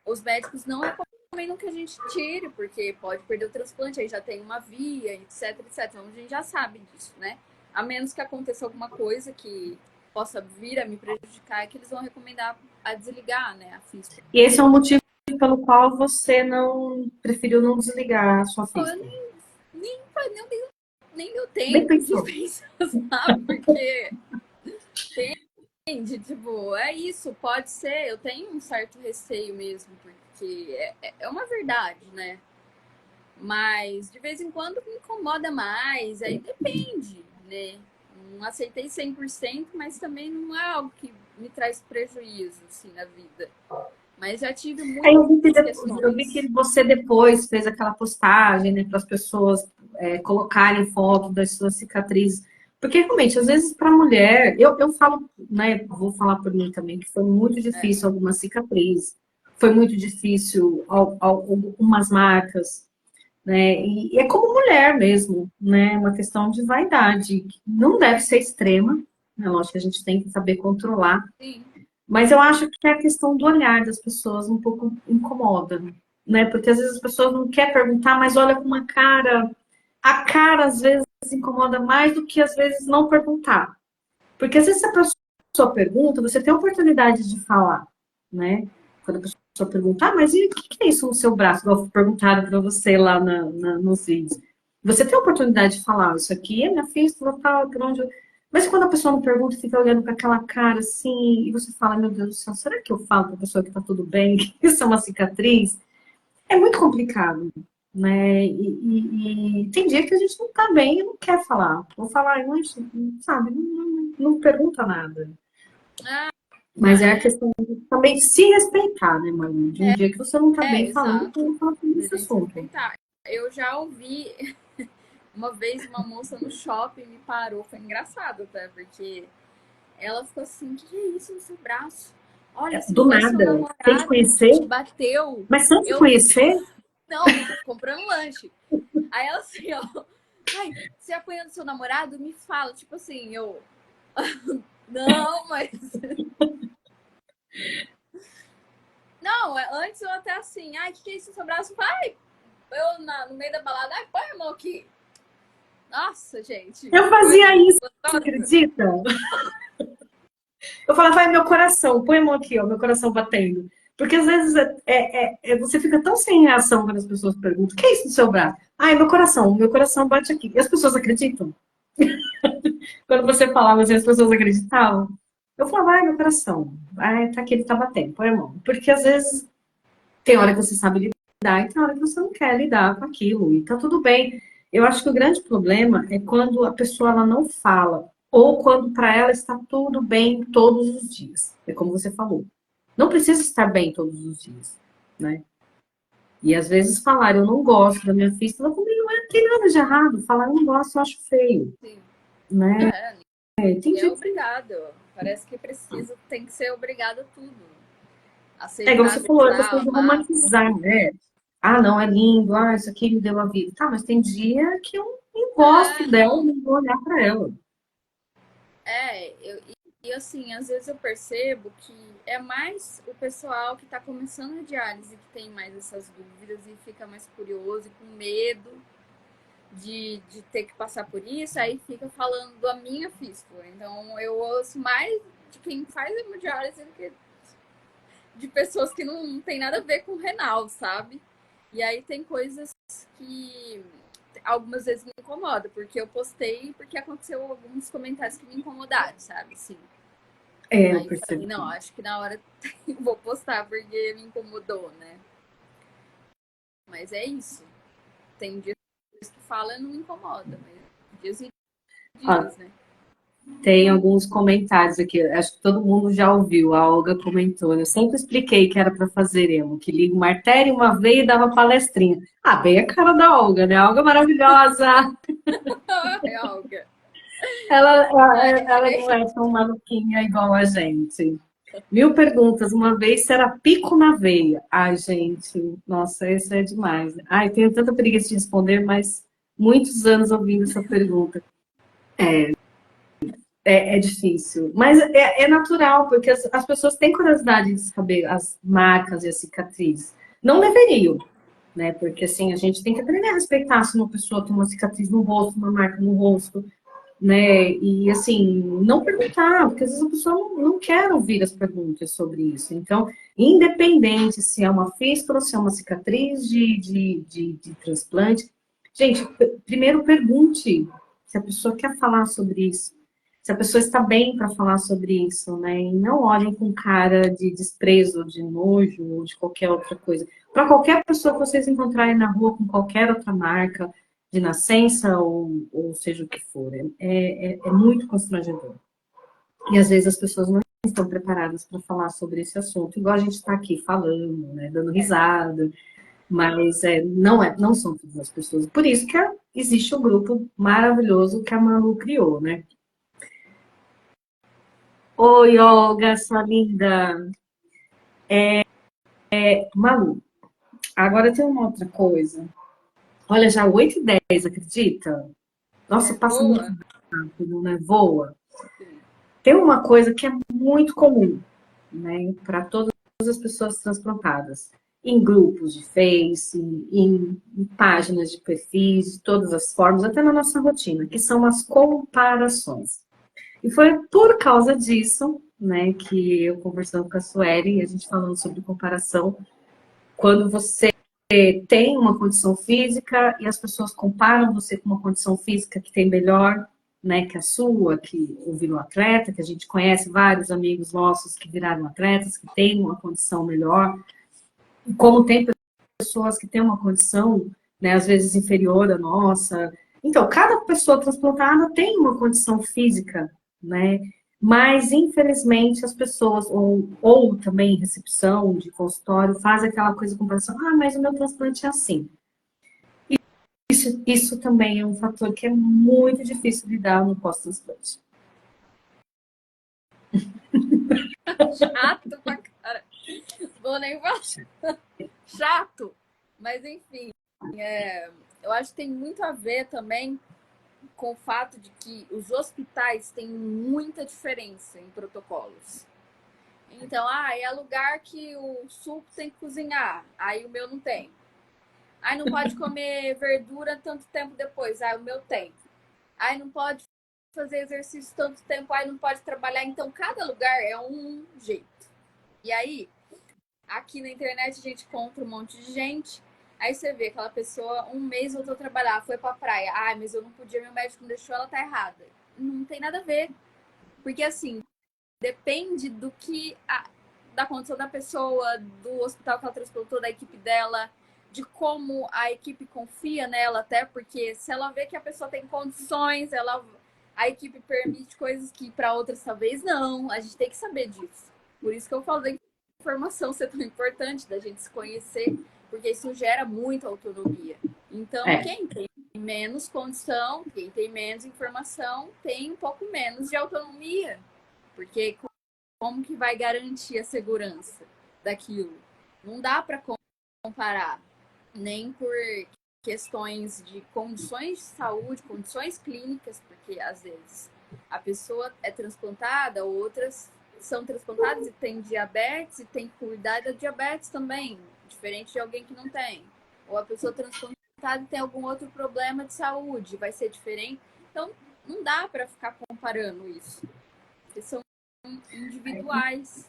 os médicos não recomendam que a gente tire, porque pode perder o transplante, aí já tem uma via, etc, etc. Então, a gente já sabe disso, né? A menos que aconteça alguma coisa que possa vir a me prejudicar, é que eles vão recomendar a desligar, né, a fístula. E esse é o motivo pelo qual você não preferiu não desligar a sua fístula? Nem deu tempo de pensar, sabe? Porque entende, tipo, é isso, pode ser, eu tenho um certo receio mesmo, porque é uma verdade, né? Mas de vez em quando me incomoda mais, aí depende, né? Não aceitei 100%, mas também não é algo que me traz prejuízo, assim, na vida. Mas já tive muitas questões. Eu vi que você depois fez aquela postagem, né, para as pessoas colocarem foto das suas cicatrizes. Porque realmente, às vezes, para a mulher, eu falo, né, vou falar por mim também, que foi muito difícil algumas cicatrizes, foi muito difícil algumas marcas, né? E é como mulher mesmo, né? Uma questão de vaidade. Não deve ser extrema, né? Lógico que a gente tem que saber controlar. Sim. Mas eu acho que a questão do olhar das pessoas um pouco incomoda, né? Porque às vezes as pessoas não querem perguntar, mas olha com uma cara. A cara às vezes incomoda mais do que às vezes não perguntar. Porque às vezes a pessoa pergunta, você tem a oportunidade de falar, né? Quando a pessoa pergunta, mas e o que é isso no seu braço? Igual perguntaram para você lá nos vídeos. Você tem a oportunidade de falar, isso aqui é minha fístula, tal, por onde eu... Mas quando a pessoa não pergunta, fica olhando com aquela cara assim, e você fala, meu Deus do céu, será que eu falo para a pessoa que tá tudo bem, que isso é uma cicatriz? É muito complicado, né? E tem dia que a gente não tá bem e não quer falar. Vou falar, mas, sabe, não pergunta nada. Mas é a questão de também se respeitar, né, Malu? De um dia que você não tá bem falando, Exato. então fala sobre esse assunto. Eu já ouvi uma vez uma moça no shopping me parou, foi engraçado, tá? Porque ela ficou assim, o que é isso no seu braço? Olha, se Do foi seu nada, sem te namorado que conhecer, te bateu. mas sem te conhecer, Não, comprando lanche. Aí ela assim, ó. Ai, você apanhando seu namorado, me fala. Tipo assim, eu. Não, mas. Não, antes eu até assim, ai, o que é isso no seu braço? Ai, eu no meio da balada, ai, põe a mão aqui. Nossa, gente. eu fazia isso, você acredita? Eu falava, vai, meu coração, põe a mão aqui, ó, meu coração batendo. Porque às vezes você fica tão sem reação quando as pessoas perguntam, o que é isso no seu braço? Ai, meu coração bate aqui. E as pessoas acreditam? Quando você falava assim, as pessoas acreditavam? Eu falava, ai, meu coração, ai, tá aqui, ele tá batendo, põe a mão. Porque às vezes tem hora que você sabe lidar e tem hora que você não quer lidar com aquilo. E tá tudo bem. Eu acho que o grande problema é quando a pessoa ela não fala. Ou quando para ela está tudo bem todos os dias. É como você falou. Não precisa estar bem todos os dias, né? E às vezes falar eu não gosto da minha fístula também não tem nada de errado. Falar eu não gosto, eu acho feio. Sim. Né? Tem é obrigado. Parece que precisa, tem que ser obrigado a tudo. Aceitar, como você falou, é questão de romantizar, né? Ah, não, é lindo, ah, isso aqui me deu a vida. Tá, mas tem dia que eu não gosto dela, não vou olhar para ela. E assim, às vezes eu percebo que é mais o pessoal que está começando a diálise que tem mais essas dúvidas e fica mais curioso e com medo de ter que passar por isso, aí fica falando da minha fístula. Então eu ouço mais de quem faz hemodiálise do que de pessoas que não tem nada a ver com renal, sabe? E aí tem coisas que algumas vezes me incomoda, porque eu postei porque aconteceu alguns comentários que me incomodaram, sabe? Assim. É, eu percebi. Falei, não, acho que na hora vou postar porque me incomodou, né? Mas é isso. Tem dias que fala e não me incomoda, mas dias e dias, né? Tem alguns comentários aqui, acho que todo mundo já ouviu, a Olga comentou. Eu sempre expliquei que era para fazer emo, que liga uma artéria, uma veia e dava palestrinha. Ah, bem a cara da Olga, né? A Olga maravilhosa! É, Olga. Ela não é tão maluquinha igual a gente. Mil perguntas, uma vez se era pico na veia. Ai, gente, nossa, isso é demais. Ai, tenho tanta preguiça de responder, mas muitos anos ouvindo essa pergunta. É difícil, mas é natural, porque as pessoas têm curiosidade de saber as marcas e as cicatrizes. Não deveriam, né? Porque assim, a gente tem que aprender a respeitar se uma pessoa tem uma cicatriz no rosto, uma marca no rosto, né? E assim, não perguntar, porque às vezes a pessoa não quer ouvir as perguntas sobre isso. Então, independente se é uma fístula, se é uma cicatriz de transplante, gente, primeiro pergunte se a pessoa quer falar sobre isso. Se a pessoa está bem para falar sobre isso, né? E não olhem com cara de desprezo, de nojo ou de qualquer outra coisa. Para qualquer pessoa que vocês encontrarem na rua com qualquer outra marca, de nascença ou seja o que for. É muito constrangedor. E às vezes as pessoas não estão preparadas para falar sobre esse assunto, igual a gente está aqui falando, né, dando risada, mas não são todas as pessoas. Por isso que existe um grupo maravilhoso que a Malu criou, né? Oi, Olga, sua linda. Malu, agora tem uma outra coisa. Olha, já 8h10, acredita? Nossa, É, passa muito boa. rápido, né? Voa. Sim. Tem uma coisa que é muito comum, né, para todas as pessoas transplantadas, em grupos de Face, em páginas de perfis, de todas as formas, até na nossa rotina, que são as comparações. E foi por causa disso, né, que eu conversando com a Sueli, a gente falando sobre comparação, quando você tem uma condição física e as pessoas comparam você com uma condição física que tem melhor, né, que a sua, que ou virou atleta, que a gente conhece vários amigos nossos que viraram atletas, que têm uma condição melhor, e como tem pessoas que têm uma condição, né, às vezes inferior à nossa. Então, cada pessoa transplantada tem uma condição física, né? Mas, infelizmente, as pessoas, ou também recepção de consultório, faz aquela coisa de comparação, ah, mas o meu transplante é assim. Isso também é um fator que é muito difícil lidar no pós-transplante. Chato pra cara. Vou nem falar. Chato. Mas enfim, eu acho que tem muito a ver também com o fato de que os hospitais têm muita diferença em protocolos. Então, é lugar que o suco tem que cozinhar, aí o meu não tem. Aí não pode comer verdura tanto tempo depois, aí o meu tem. Aí não pode fazer exercício tanto tempo, aí não pode trabalhar. Então, cada lugar é um jeito. E aí, aqui na internet a gente encontra um monte de gente. Aí você vê aquela pessoa, um mês voltou a trabalhar, foi pra praia. Ai, mas eu não podia, meu médico não deixou, ela tá errada. Não tem nada a ver. Porque assim, depende da condição da pessoa, do hospital que ela transplantou, da equipe dela, de como a equipe confia nela, até porque se ela vê que a pessoa tem condições, a equipe permite coisas que para outras talvez não. A gente tem que saber disso. Por isso que eu falo da informação ser tão importante, da gente se conhecer, porque isso gera muita autonomia. Então, É, quem tem menos condição, quem tem menos informação, tem um pouco menos de autonomia. Porque como que vai garantir a segurança daquilo? Não dá para comparar, nem por questões de condições de saúde, condições clínicas, porque às vezes a pessoa é transplantada, outras são transplantadas e tem diabetes e tem que cuidar da diabetes também, diferente de alguém que não tem. Ou a pessoa transplantada e tem algum outro problema de saúde, vai ser diferente. Então, não dá para ficar comparando isso, porque são individuais.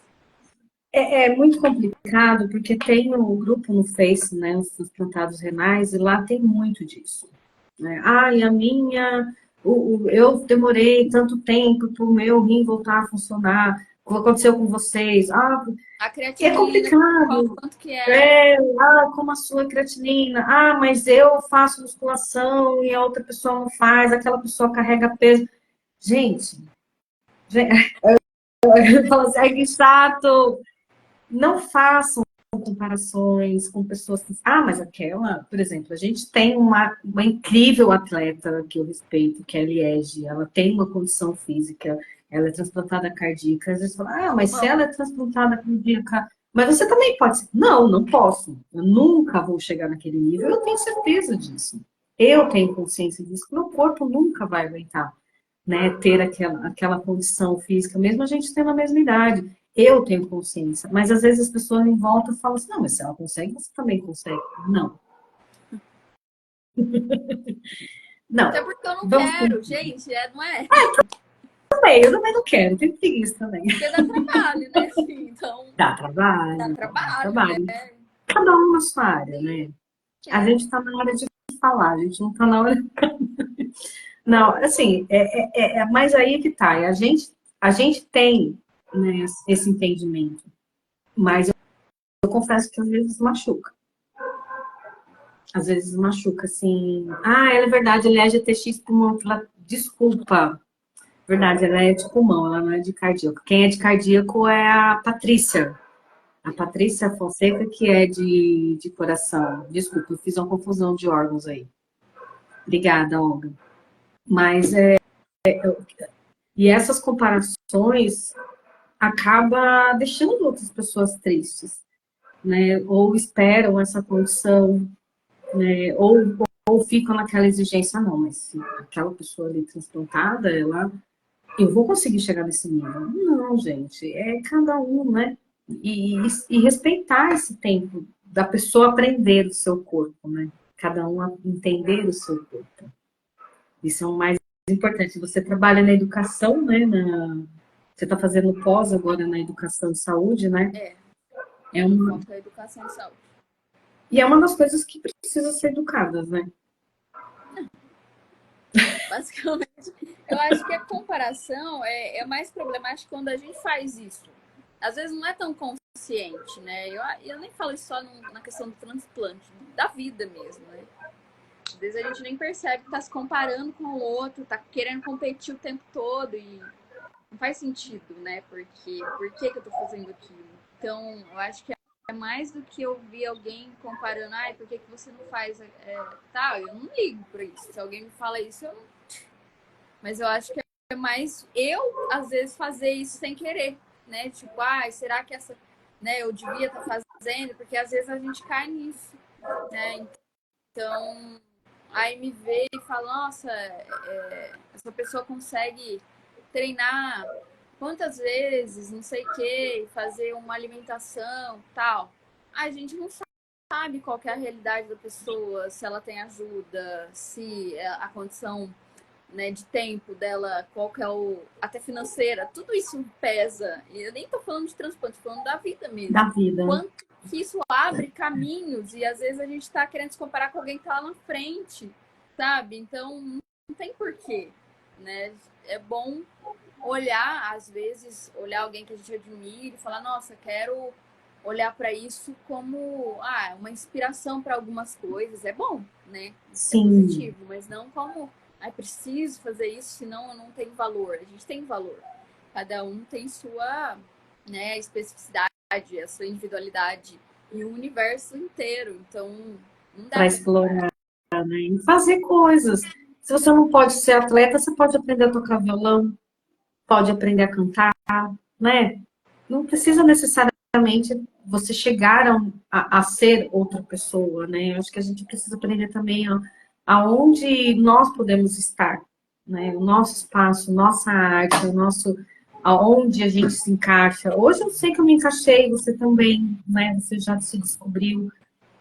é muito complicado, porque tem um grupo no Face, né, os transplantados renais, e lá tem muito disso. Né? Ai, eu demorei tanto tempo para o meu rim voltar a funcionar. O que aconteceu com vocês? Ah, A é creatinina, complicado. quanto que é? Como a sua creatinina. Ah, mas eu faço musculação e a outra pessoa não faz, aquela pessoa carrega peso. Gente, eu falo assim, ai, que chato. Não façam comparações com pessoas que. Ah, mas aquela, por exemplo, a gente tem uma incrível atleta que eu respeito, que é a Liege. Ela tem uma condição física ela é transplantada cardíaca. Às vezes fala, mas se ela é transplantada cardíaca, mas você também pode ser. Não, não posso. Eu nunca vou chegar naquele nível. Eu tenho certeza disso. Eu tenho consciência disso. Meu corpo nunca vai aguentar, né, ter aquela condição física, mesmo a gente tendo a mesma idade. Eu tenho consciência. Mas às vezes as pessoas em volta falam assim, não, mas se ela consegue, você também consegue. Não. Não. Até porque eu não Vamos quero, gente, não é? eu também não quero, tenho preguiça também. Porque dá trabalho, né? Assim, então, Dá dá trabalho, dá trabalho, trabalho. né? Cada um na sua área, Sim, né? A é. gente está na hora de falar, a gente não está na hora. Não, assim, mas aí que tá. A gente tem, né, esse entendimento, mas eu confesso que às vezes machuca. Às vezes machuca, assim. É verdade, ele é GTX pulmão. Desculpa. Verdade, ela é de pulmão, ela não é de cardíaco. Quem é de cardíaco é a Patrícia. A Patrícia Fonseca, que é de coração. Desculpa, eu fiz uma confusão de órgãos aí. Obrigada, Olga. Mas, e essas comparações acaba deixando outras pessoas tristes, né? Ou esperam essa condição, né? Ou ficam naquela exigência, não, mas se aquela pessoa ali transplantada, eu vou conseguir chegar nesse nível. Não, gente, é cada um, né? E respeitar esse tempo da pessoa aprender o seu corpo, né? Cada um entender o seu corpo. Isso é o mais importante. Você trabalha na educação, né? Você está fazendo pós agora na educação e saúde, né? É um foco da educação e saúde. E é uma das coisas que precisam ser educadas, né? Basicamente, eu acho que a comparação é mais problemática quando a gente faz isso. Às vezes não é tão consciente, né? Eu nem falo isso só na questão do transplante, da vida mesmo, né? Às vezes a gente nem percebe que tá se comparando com o outro, tá querendo competir o tempo todo e não faz sentido, né? Porque por que eu tô fazendo aquilo? Então, eu acho que é mais do que eu ver alguém comparando, por que você não faz eu não ligo pra isso. Se alguém me fala isso, eu não. Mas eu acho que é mais eu, às vezes, fazer isso sem querer, né? Tipo, será que essa, né, eu devia estar fazendo? Porque às vezes a gente cai nisso, né? Então, aí me vê e fala, nossa, essa pessoa consegue treinar quantas vezes, não sei o que, fazer uma alimentação, tal. A gente não sabe qual que é a realidade da pessoa, se ela tem ajuda, se a condição, né, de tempo dela, qual que é até financeira, tudo isso pesa. E eu nem tô falando de transplante, tô falando da vida mesmo. Da vida. Quanto que isso abre caminhos e às vezes a gente tá querendo se comparar com alguém que tá lá na frente, sabe? Então não tem porquê, né? É bom olhar, às vezes, olhar alguém que a gente admira e falar, nossa, quero olhar para isso como uma inspiração para algumas coisas. É bom, né? Sim. É positivo, mas não como preciso fazer isso, senão eu não tenho valor. A gente tem valor. Cada um tem sua, né, especificidade, a sua individualidade e o universo inteiro. Então, não dá para explorar, né? E fazer coisas. Se você não pode ser atleta, você pode aprender a tocar violão, pode aprender a cantar, né? Não precisa necessariamente você chegar a ser outra pessoa, né? Eu acho que a gente precisa aprender também aonde nós podemos estar, né? O nosso espaço, nossa arte, aonde a gente se encaixa. Hoje eu sei que eu me encaixei, você também, né? Você já se descobriu.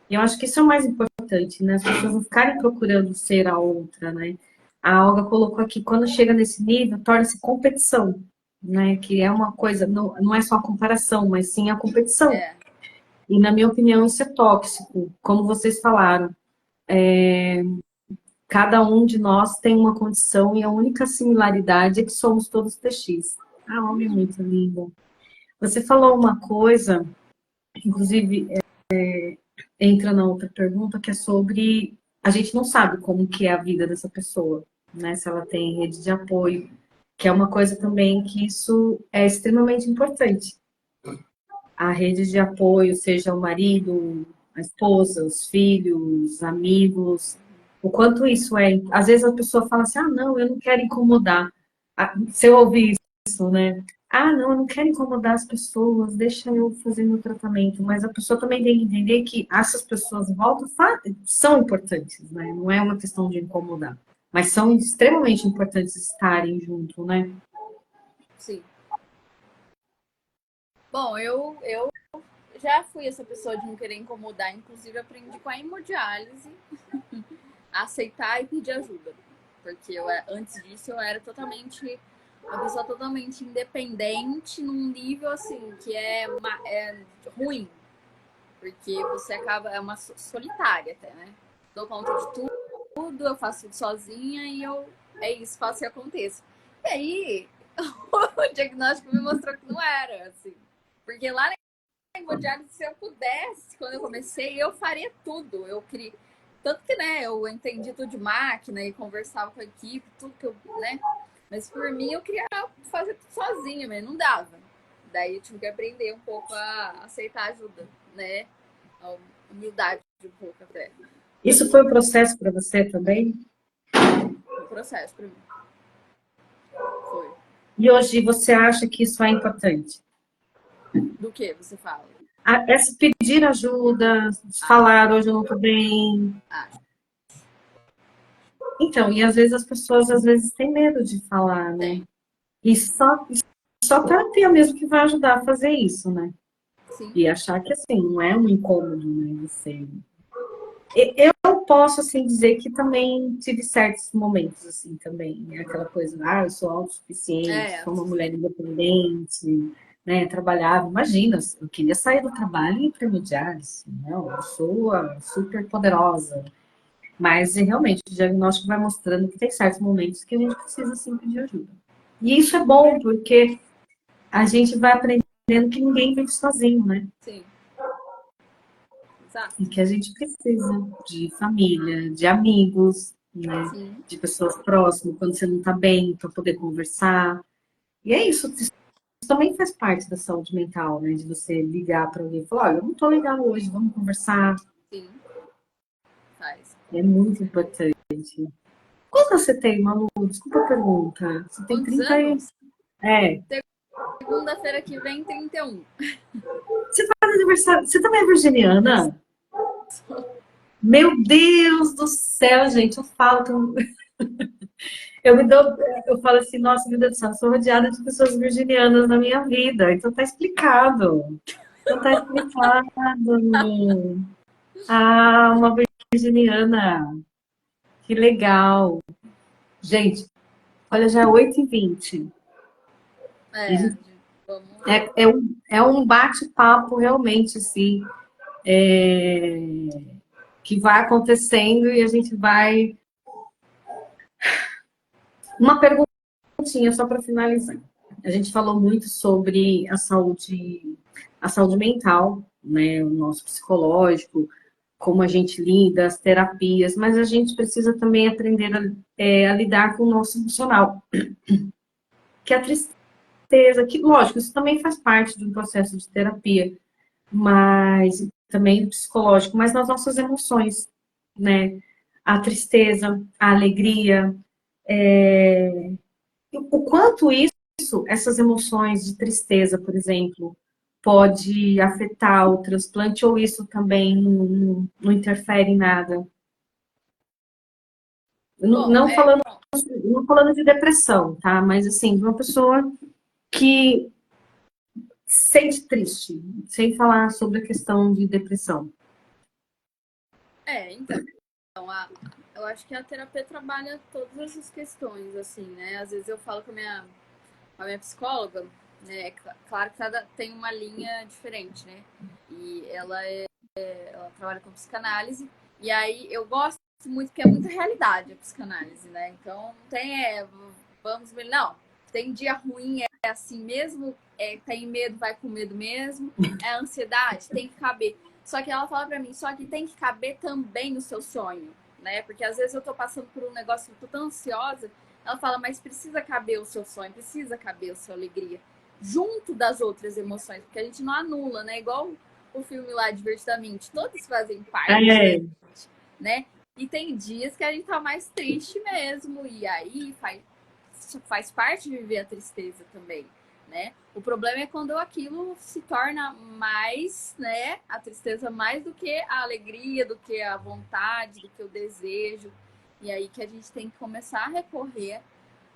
E eu acho que isso é o mais importante, né? As pessoas não ficarem procurando ser a outra, né? A Olga colocou aqui, quando chega nesse nível, torna-se competição, né? Que é uma coisa, não é só a comparação, mas sim a competição. E na minha opinião, isso é tóxico, como vocês falaram. Cada um de nós tem uma condição e a única similaridade é que somos todos TX. Olga é muito lindo. Você falou uma coisa, inclusive, entra na outra pergunta, que é sobre a gente não sabe como que é a vida dessa pessoa, né? Se ela tem rede de apoio, que é uma coisa também que isso é extremamente importante. A rede de apoio, seja o marido, a esposa, os filhos, amigos, o quanto isso é. Às vezes a pessoa fala assim, não, eu não quero incomodar. Se eu ouvir isso, isso, né? Ah, não, eu não quero incomodar as pessoas, deixa eu fazer meu tratamento. Mas a pessoa também tem que entender que essas pessoas em volta são importantes, né? Não é uma questão de incomodar. Mas são extremamente importantes estarem junto, né? Sim. Bom, eu já fui essa pessoa de não querer incomodar, inclusive aprendi com a hemodiálise a aceitar e pedir ajuda. Porque antes disso eu era totalmente uma pessoa totalmente independente num nível assim que é ruim, porque você acaba é uma solitária até, né? Dou conta de tudo, eu faço tudo sozinha e é isso, faço e aconteça. E aí o diagnóstico me mostrou que não era assim, porque lá na hemodiálise, se eu pudesse, quando eu comecei, eu faria tudo. Eu queria. Tanto que, né, eu entendi tudo de máquina e conversava com a equipe, tudo que eu, né? Mas por mim, eu queria fazer tudo sozinha, mas não dava. Daí eu tive que aprender um pouco a aceitar ajuda, né? A humildade um pouco até. Isso foi um processo para você também? O processo para mim. Foi. E hoje você acha que isso é importante? Do que você fala? Essa pedir ajuda, falar hoje eu não estou bem. Acho. Então, e às vezes as pessoas às vezes têm medo de falar, né? Tem. E só terapia mesmo que vai ajudar a fazer isso, né? Sim. E achar que assim, não é um incômodo, né? Você... Eu posso assim dizer que também tive certos momentos assim também, né? Aquela coisa, eu sou autossuficiente, É, sou uma mulher independente, né? Trabalhava, imagina, eu queria sair do trabalho e ir para diálise, não, eu sou a super poderosa. Mas realmente o diagnóstico vai mostrando que tem certos momentos que a gente precisa sim pedir ajuda. E isso é bom, porque a gente vai aprendendo que ninguém vive sozinho, né? sim. Exato. E que a gente precisa de família, de amigos, né? Sim. De pessoas próximas, quando você não está bem, para poder conversar. E é isso também faz parte da saúde mental, né? De você ligar para alguém e falar, olha, eu não estou legal hoje, vamos conversar. Sim. Faz. É muito importante. Quanto você tem, Malu? Desculpa a pergunta. Você tem Quantos 30 e... anos? É. Segunda-feira que vem, 31. Você faz aniversário. Você também é virginiana? Meu Deus do céu, gente. Eu falo que eu me dou. Eu falo assim, nossa, meu Deus do céu, eu sou rodeada de pessoas virginianas na minha vida. Então tá explicado. Então tá explicado. Ah, uma virginiana. Que legal. Gente, olha, já é 8h20. É, vamos. É um bate-papo realmente, assim, que vai acontecendo e a gente vai. Uma perguntinha só para finalizar. A gente falou muito sobre a saúde mental, né? O nosso psicológico, como a gente lida, as terapias, mas a gente precisa também aprender a lidar com o nosso emocional, que é a tristeza, que, lógico, isso também faz parte de um processo de terapia, mas também psicológico, mas nas nossas emoções, né? A tristeza, a alegria, o quanto essas emoções de tristeza, por exemplo, pode afetar o transplante ou isso também não interfere em nada. Não, Bom, não falando, bom, não falando de depressão, tá? Mas assim, de uma pessoa que se sente triste, sem falar sobre a questão de depressão. então, eu acho que a terapia trabalha todas essas questões, assim, né? Às vezes eu falo com a minha psicóloga, né? Claro que cada tem uma linha diferente, né? E ela trabalha com psicanálise, e aí eu gosto muito, porque é muita realidade a psicanálise, né? Então, vamos, não, tem dia ruim, é assim mesmo, tem medo, vai com medo mesmo, é ansiedade, tem que caber. Só que ela fala pra mim, só que tem que caber também o seu sonho, né? Porque às vezes eu tô passando por um negócio, eu tô tão ansiosa, ela fala, mas precisa caber o seu sonho, precisa caber a sua alegria, junto das outras emoções, porque a gente não anula, né? Igual o filme lá, Divertidamente, todos fazem parte da É, gente, né? E tem dias que a gente tá mais triste mesmo, e aí faz parte de viver a tristeza também, né? O problema é quando aquilo se torna mais, né, a tristeza mais do que a alegria, do que a vontade, do que o desejo. E aí que a gente tem que começar a recorrer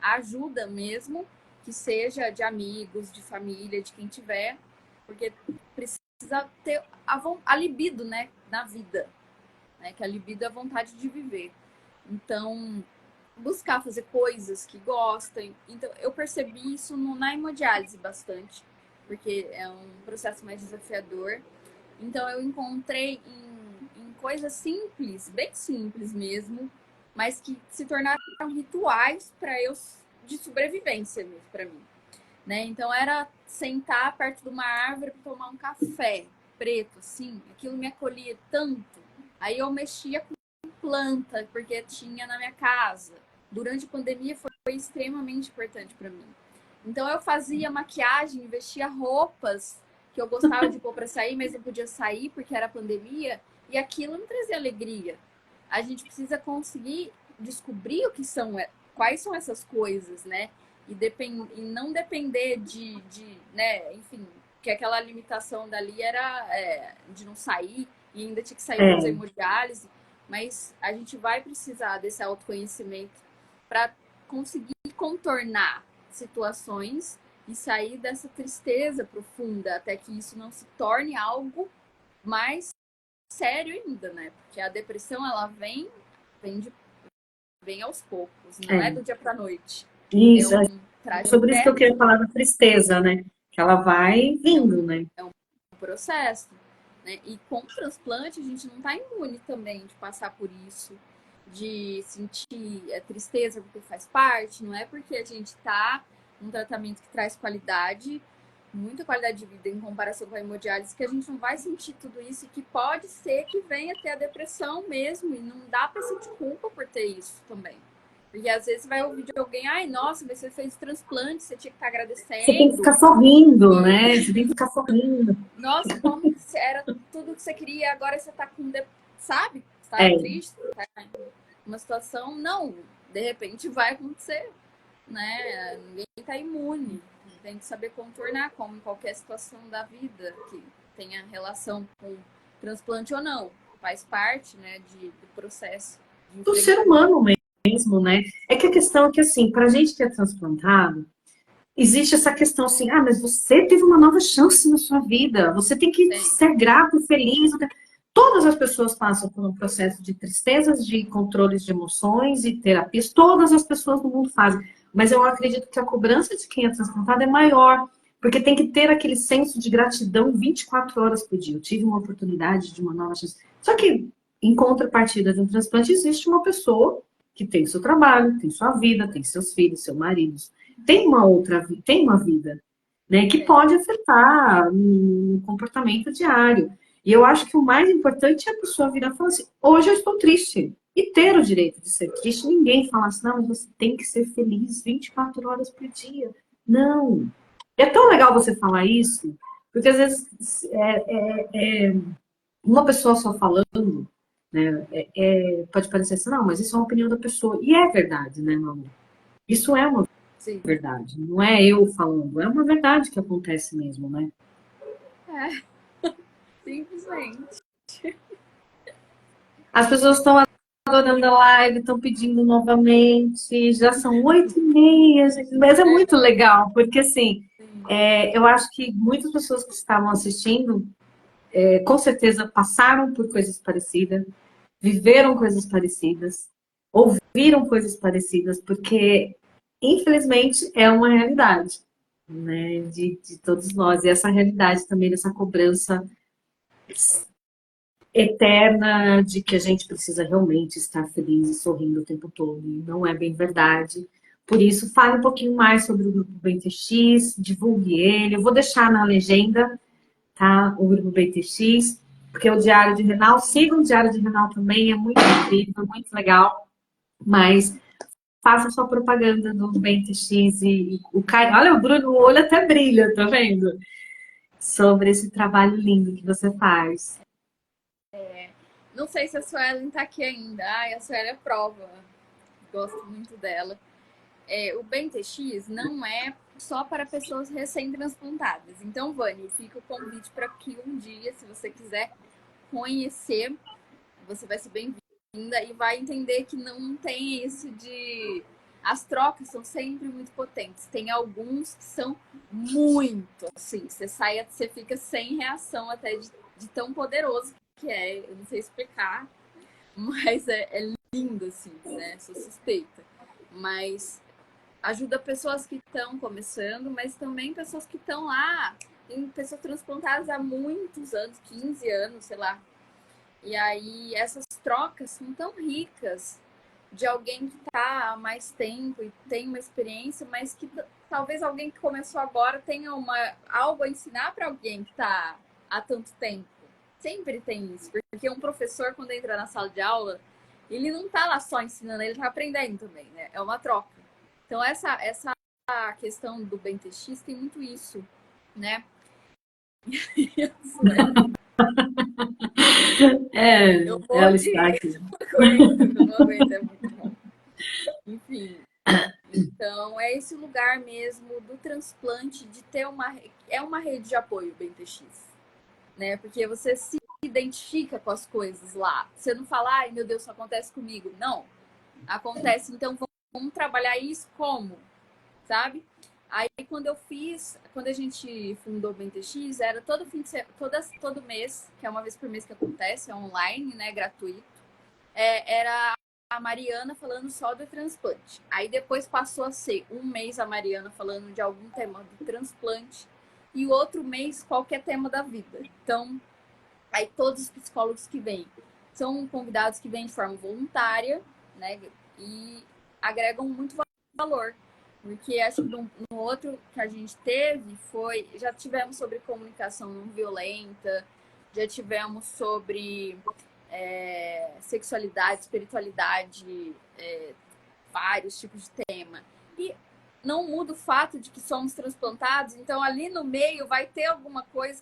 à ajuda mesmo, que seja de amigos, de família, de quem tiver, porque precisa ter a libido, né, na vida, né? Que a libido é a vontade de viver. Então, buscar fazer coisas que gostem. Então, eu percebi isso na hemodiálise bastante, porque é um processo mais desafiador. Então, eu encontrei em coisas simples, bem simples mesmo, mas que se tornaram rituais para eu de sobrevivência mesmo para mim, né? Então, era sentar perto de uma árvore para tomar um café preto, assim, aquilo me acolhia tanto. Aí eu mexia com planta, porque tinha na minha casa. Durante a pandemia foi extremamente importante para mim. Então eu fazia maquiagem, vestia roupas que eu gostava de pôr para sair, mas não podia sair porque era pandemia, e aquilo me trazia alegria. A gente precisa conseguir descobrir o que são, quais são essas coisas, né? E não depender né, enfim, que aquela limitação dali era de não sair e ainda tinha que sair para fazer hemodiálise, mas a gente vai precisar desse autoconhecimento para conseguir contornar situações e sair dessa tristeza profunda, até que isso não se torne algo mais sério ainda, né? Porque a depressão, ela vem aos poucos, não é do dia para noite. Isso, É um sobre isso que eu trajeto, queria falar da tristeza, né? Que ela vai vindo, né? é um processo, né? E com o transplante, a gente não está imune também de passar por isso, de sentir tristeza porque faz parte, não é porque a gente está num tratamento que traz qualidade, muita qualidade de vida em comparação com a hemodiálise, que a gente não vai sentir tudo isso e que pode ser que venha ter a depressão mesmo, e não dá para sentir culpa por ter isso também. Porque às vezes você vai ouvir de alguém, ai, nossa, mas você fez transplante, você tinha que estar Você tem que agradecendo. ficar sorrindo, né? Você tem que ficar sorrindo. Nossa, como era tudo que você queria, agora você tá com, sabe? Você tá É, triste, tá em uma situação, não, de repente vai acontecer, né? Ninguém tá imune. Tem que saber contornar, como em qualquer situação da vida que tenha relação com transplante ou não. Faz parte, né, do processo de do ser enfrentamento. humano mesmo, né? É que a questão é que, assim, pra gente que é transplantado, existe essa questão assim, ah, mas você teve uma nova chance na sua vida, você tem que Tem. ser grato, feliz. Todas as pessoas passam por um processo de tristezas, de controles de emoções e terapias, todas as pessoas do mundo fazem. Mas eu acredito que a cobrança de quem é transplantado é maior, porque tem que ter aquele senso de gratidão 24 horas por dia. Eu tive uma oportunidade de uma nova chance. Só que, em contrapartida de um transplante, existe uma pessoa que tem seu trabalho, tem sua vida, tem seus filhos, seus maridos, tem uma outra, tem uma vida, né, que Tem. pode afetar no comportamento diário. E eu acho que o mais importante é a pessoa virar e falar assim, hoje eu estou triste. E ter o direito de ser triste. Ninguém fala assim, não, mas você tem que ser feliz 24 horas por dia. Não. É tão legal você falar isso, porque às vezes uma pessoa só falando, né, pode parecer assim, não, mas isso é uma opinião da pessoa. E é verdade, né, meu amor? Isso é uma Sim. verdade. Não é eu falando, é uma verdade que acontece mesmo, né? Simplesmente. As pessoas estão adorando a live, estão pedindo novamente, já são 8h30, gente, mas é muito legal, porque assim, eu acho que muitas pessoas que estavam assistindo, com certeza passaram por coisas parecidas, viveram coisas parecidas, ouviram coisas parecidas, porque infelizmente é uma realidade, né, de todos nós, e essa realidade também dessa cobrança eterna de que a gente precisa realmente estar feliz e sorrindo o tempo todo. E não é bem verdade. Por isso, fale um pouquinho mais sobre o Grupo BTX, divulgue ele. Eu vou deixar na legenda, tá? O Grupo BTX, porque o Diário de Renal, siga o Diário de Renal também, é muito incrível, muito legal. Mas faça sua propaganda do BTX e o Caio. Olha, o Bruno, o olho até brilha, tá vendo? Sobre esse trabalho lindo que você faz. Não sei se a Suelen tá aqui ainda. Ai, a Suelen é prova. Gosto muito dela. o BNTX não é só para pessoas recém-transplantadas. Então, Vani, fica o convite para que um dia, se você quiser conhecer, você vai ser bem-vinda e vai entender que não tem isso de... As trocas são sempre muito potentes. Tem alguns que são muito, assim, você fica sem reação até de tão poderoso que é. Eu não sei explicar, mas é lindo, assim, né? Sou suspeita. Mas ajuda pessoas que estão começando, mas também pessoas que estão lá. Tem pessoas transplantadas há muitos anos, 15 anos, sei lá. E aí essas trocas são tão ricas de alguém que está há mais tempo e tem uma experiência, mas que talvez alguém que começou agora tenha algo a ensinar para alguém que está há tanto tempo. Sempre tem isso, porque um professor, quando entra na sala de aula, ele não está lá só ensinando, ele está aprendendo também, né? É uma troca. Então, essa questão do BNTX tem muito isso, né? Eu Ela vou está de aqui. eu não aguento, é muito bom. Enfim, então é esse lugar mesmo do transplante, de ter uma rede de apoio, o BNTX, né? Porque você se identifica com as coisas lá. Você não fala, ai meu Deus, isso acontece comigo. Não, acontece, então vamos trabalhar isso como? Sabe? Aí quando a gente fundou o BNTX, era todo mês, que é uma vez por mês que acontece, é online, né, gratuito. Era a Mariana falando só do transplante. Aí depois passou a ser um mês a Mariana falando de algum tema do transplante e o outro mês qualquer tema da vida. Então, aí todos os psicólogos que vêm são convidados que vêm de forma voluntária, né, e agregam muito valor. Porque acho que no outro que a gente teve já tivemos sobre comunicação não violenta, já tivemos sobre sexualidade, espiritualidade, vários tipos de tema. E não muda o fato de que somos transplantados, então ali no meio vai ter alguma coisa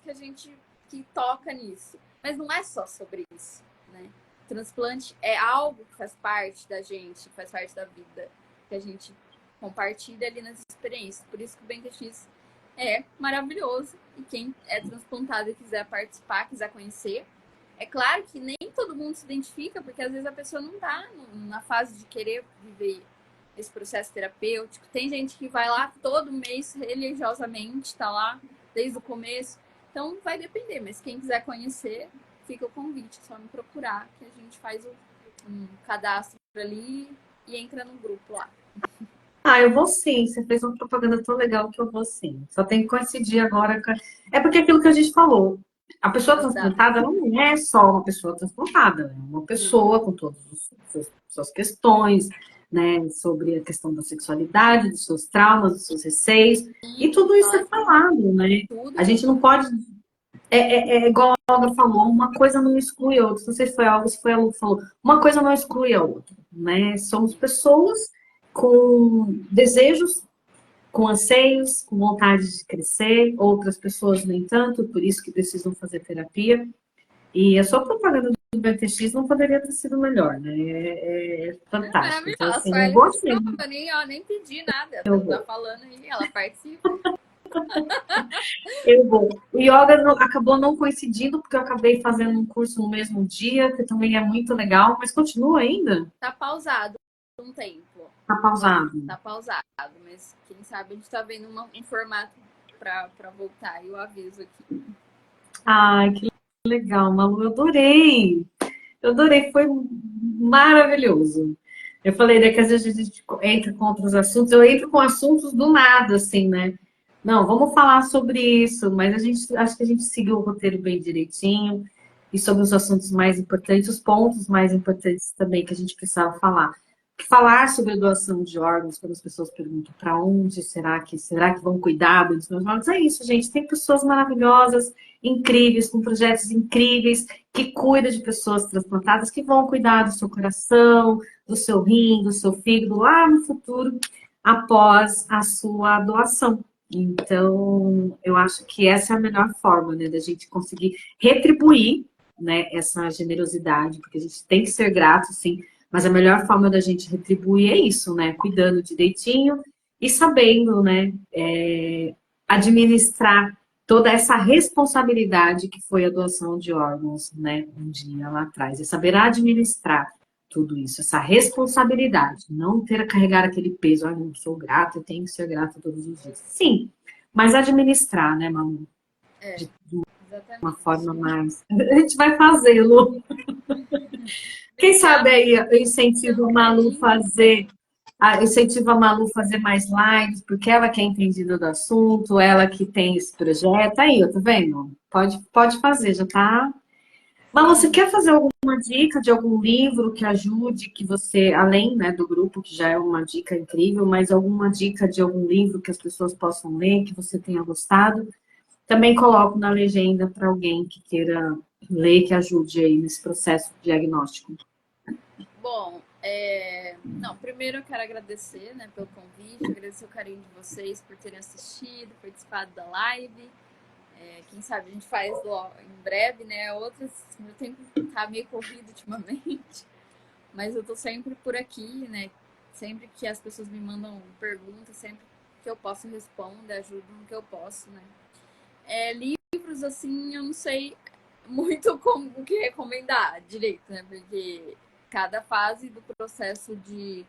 que toca nisso. Mas não é só sobre isso, né? Transplante é algo que faz parte da gente, faz parte da vida, que a gente compartilha ali nas experiências. Por isso que o BNTX é maravilhoso. E quem é transplantado e quiser participar, quiser conhecer, é claro que nem todo mundo se identifica, porque às vezes a pessoa não está na fase de querer viver esse processo terapêutico. Tem gente que vai lá todo mês religiosamente, está lá desde o começo. Então vai depender, mas quem quiser conhecer, fica o convite, é só me procurar, que a gente faz um cadastro ali e entra no grupo lá. Ah, eu vou sim. Você fez uma propaganda tão legal que eu vou sim. Só tem que coincidir agora. É porque aquilo que a gente falou. A pessoa Exato. transplantada não é só uma pessoa transplantada, é uma pessoa com todas as suas questões, né? Sobre a questão da sexualidade, dos seus traumas, dos seus receios. E tudo isso é falado, né? A Tudo. gente não pode. É igual a Olga falou, uma coisa não exclui a outra. Não sei se foi a Olga, se foi a Lu que falou. Uma coisa não exclui a outra, né? Somos pessoas com desejos, com anseios, com vontade de crescer, outras pessoas nem tanto, por isso que precisam fazer terapia. E a sua propaganda do BTX não poderia ter sido melhor, né? É fantástico. Então, Maravilhosa. assim, Foi eu ela que vou ensinou, sim, eu nem pedi nada. eu Tá vou. falando aí, ela participa. Eu vou. O yoga acabou não coincidindo, porque eu acabei fazendo um curso no mesmo dia, que também é muito legal, mas continua ainda? Tá pausado um tempo. Tá pausado. Tá pausado, mas quem sabe a gente tá vendo um formato pra voltar. Eu aviso aqui. Ai, que legal, Malu, eu adorei. Eu adorei, foi maravilhoso. Eu falei, né, que às vezes a gente entra com outros assuntos, eu entro com assuntos do nada, assim, né? Não, vamos falar sobre isso, mas acho que a gente seguiu o roteiro bem direitinho e sobre os assuntos mais importantes, os pontos mais importantes também que a gente precisava falar. Falar sobre a doação de órgãos, quando as pessoas perguntam para onde será que vão cuidar dos meus órgãos? É isso, gente. Tem pessoas maravilhosas, incríveis, com projetos incríveis, que cuidam de pessoas transplantadas, que vão cuidar do seu coração, do seu rim, do seu fígado lá no futuro, após a sua doação. Então, eu acho que essa é a melhor forma, né, da gente conseguir retribuir, né, essa generosidade, porque a gente tem que ser grato, sim, Mas a melhor forma da gente retribuir é isso, né? Cuidando direitinho e sabendo, né? Administrar toda essa responsabilidade que foi a doação de órgãos, né? Um dia lá atrás. E saber administrar tudo isso, essa responsabilidade. Não ter a carregar aquele peso, ah, não sou grata, eu tenho que ser grata todos os dias. Sim, mas administrar, né, Malu? É, De uma exatamente. forma mais. A gente vai fazê-lo. Quem sabe Obrigada aí eu incentivo pelo a Malu carinho. fazer, incentivo a Malu fazer mais lives, porque ela que é entendida do assunto, ela que tem esse projeto. Aí, ó, tá vendo? Pode fazer, já tá. Malu, você Sim. quer fazer alguma dica de algum livro que ajude, que você, além, né, do grupo, que já é uma dica incrível, mas alguma dica de algum livro que as pessoas possam ler, que você tenha gostado? Também coloco na legenda para alguém que queira ler, que ajude aí nesse processo diagnóstico. Bom, não, primeiro eu quero agradecer, né, pelo convite, agradecer o carinho de vocês por terem assistido, participado da live. Quem sabe a gente faz em breve, né? Outras, meu tempo tá meio corrido ultimamente, mas eu tô sempre por aqui, né? Sempre que as pessoas me mandam perguntas, sempre que eu posso responder, ajudo no que eu posso, né? Livros, assim, eu não sei muito como o que recomendar direito, né? Porque cada fase do processo de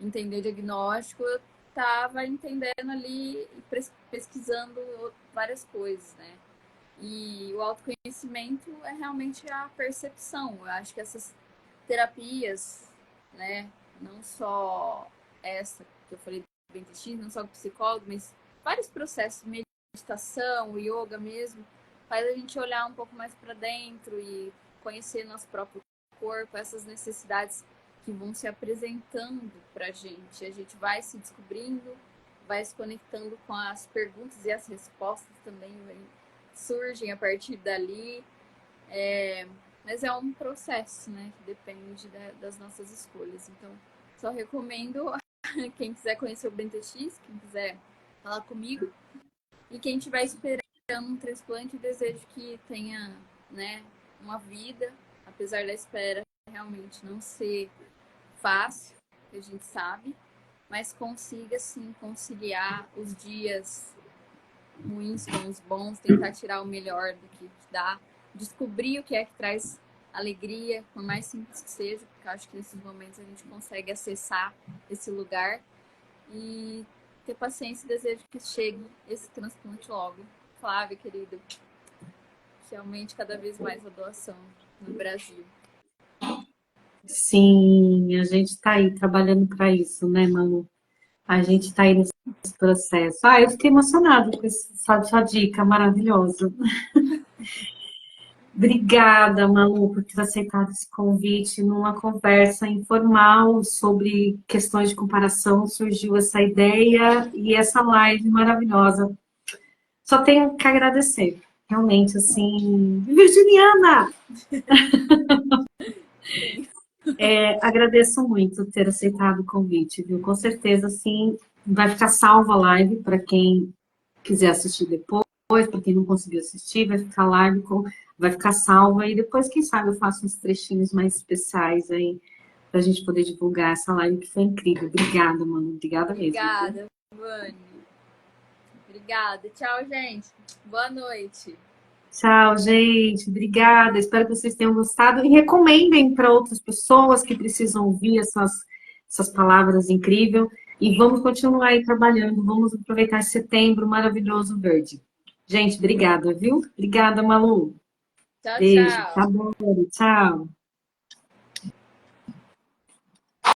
entender diagnóstico, eu estava entendendo ali e pesquisando várias coisas, né? E o autoconhecimento é realmente a percepção. Eu acho que essas terapias, né, não só essa que eu falei do BNTX, não só o psicólogo, mas vários processos, meditação, yoga mesmo, faz a gente olhar um pouco mais para dentro e conhecer nosso próprio corpo, essas necessidades que vão se apresentando para a gente vai se descobrindo, vai se conectando com as perguntas e as respostas também surgem a partir dali. Mas é um processo, né, que depende das nossas escolhas. Então, só recomendo quem quiser conhecer o BNTX, quem quiser falar comigo, e quem estiver esperando um transplante, desejo que tenha, né, uma vida, apesar da espera realmente não ser fácil, que a gente sabe, mas consiga, sim, conciliar os dias ruins com os bons, tentar tirar o melhor do que dá, descobrir o que é que traz alegria, por mais simples que seja, porque eu acho que nesses momentos a gente consegue acessar esse lugar e ter paciência e desejo que chegue esse transplante logo. Flávia, querida, que aumente cada vez mais a doação no Brasil. Sim, a gente está aí trabalhando para isso, né, Manu? A gente está aí nesse processo. Ah, eu fiquei emocionada com essa dica maravilhosa. Obrigada, Manu, por ter aceitado esse convite. Numa conversa informal sobre questões de comparação, surgiu essa ideia e essa live maravilhosa. Só tenho que agradecer. Realmente, assim, virginiana! Sim. Agradeço muito ter aceitado o convite, viu? Com certeza, sim, vai ficar salva a live para quem quiser assistir depois, para quem não conseguiu assistir, vai ficar live, vai ficar salva e depois, quem sabe, eu faço uns trechinhos mais especiais aí para a gente poder divulgar essa live que foi incrível. Obrigada, mano. Obrigada mesmo. Obrigada, Vani. Obrigada. Tchau, gente. Boa noite. Tchau, gente. Obrigada. Espero que vocês tenham gostado e recomendem para outras pessoas que precisam ouvir essas palavras incríveis. E vamos continuar aí trabalhando. Vamos aproveitar esse setembro maravilhoso verde. Gente, obrigada, viu? Obrigada, Malu. Tchau, Beijo. tchau. Tá bom. Tchau.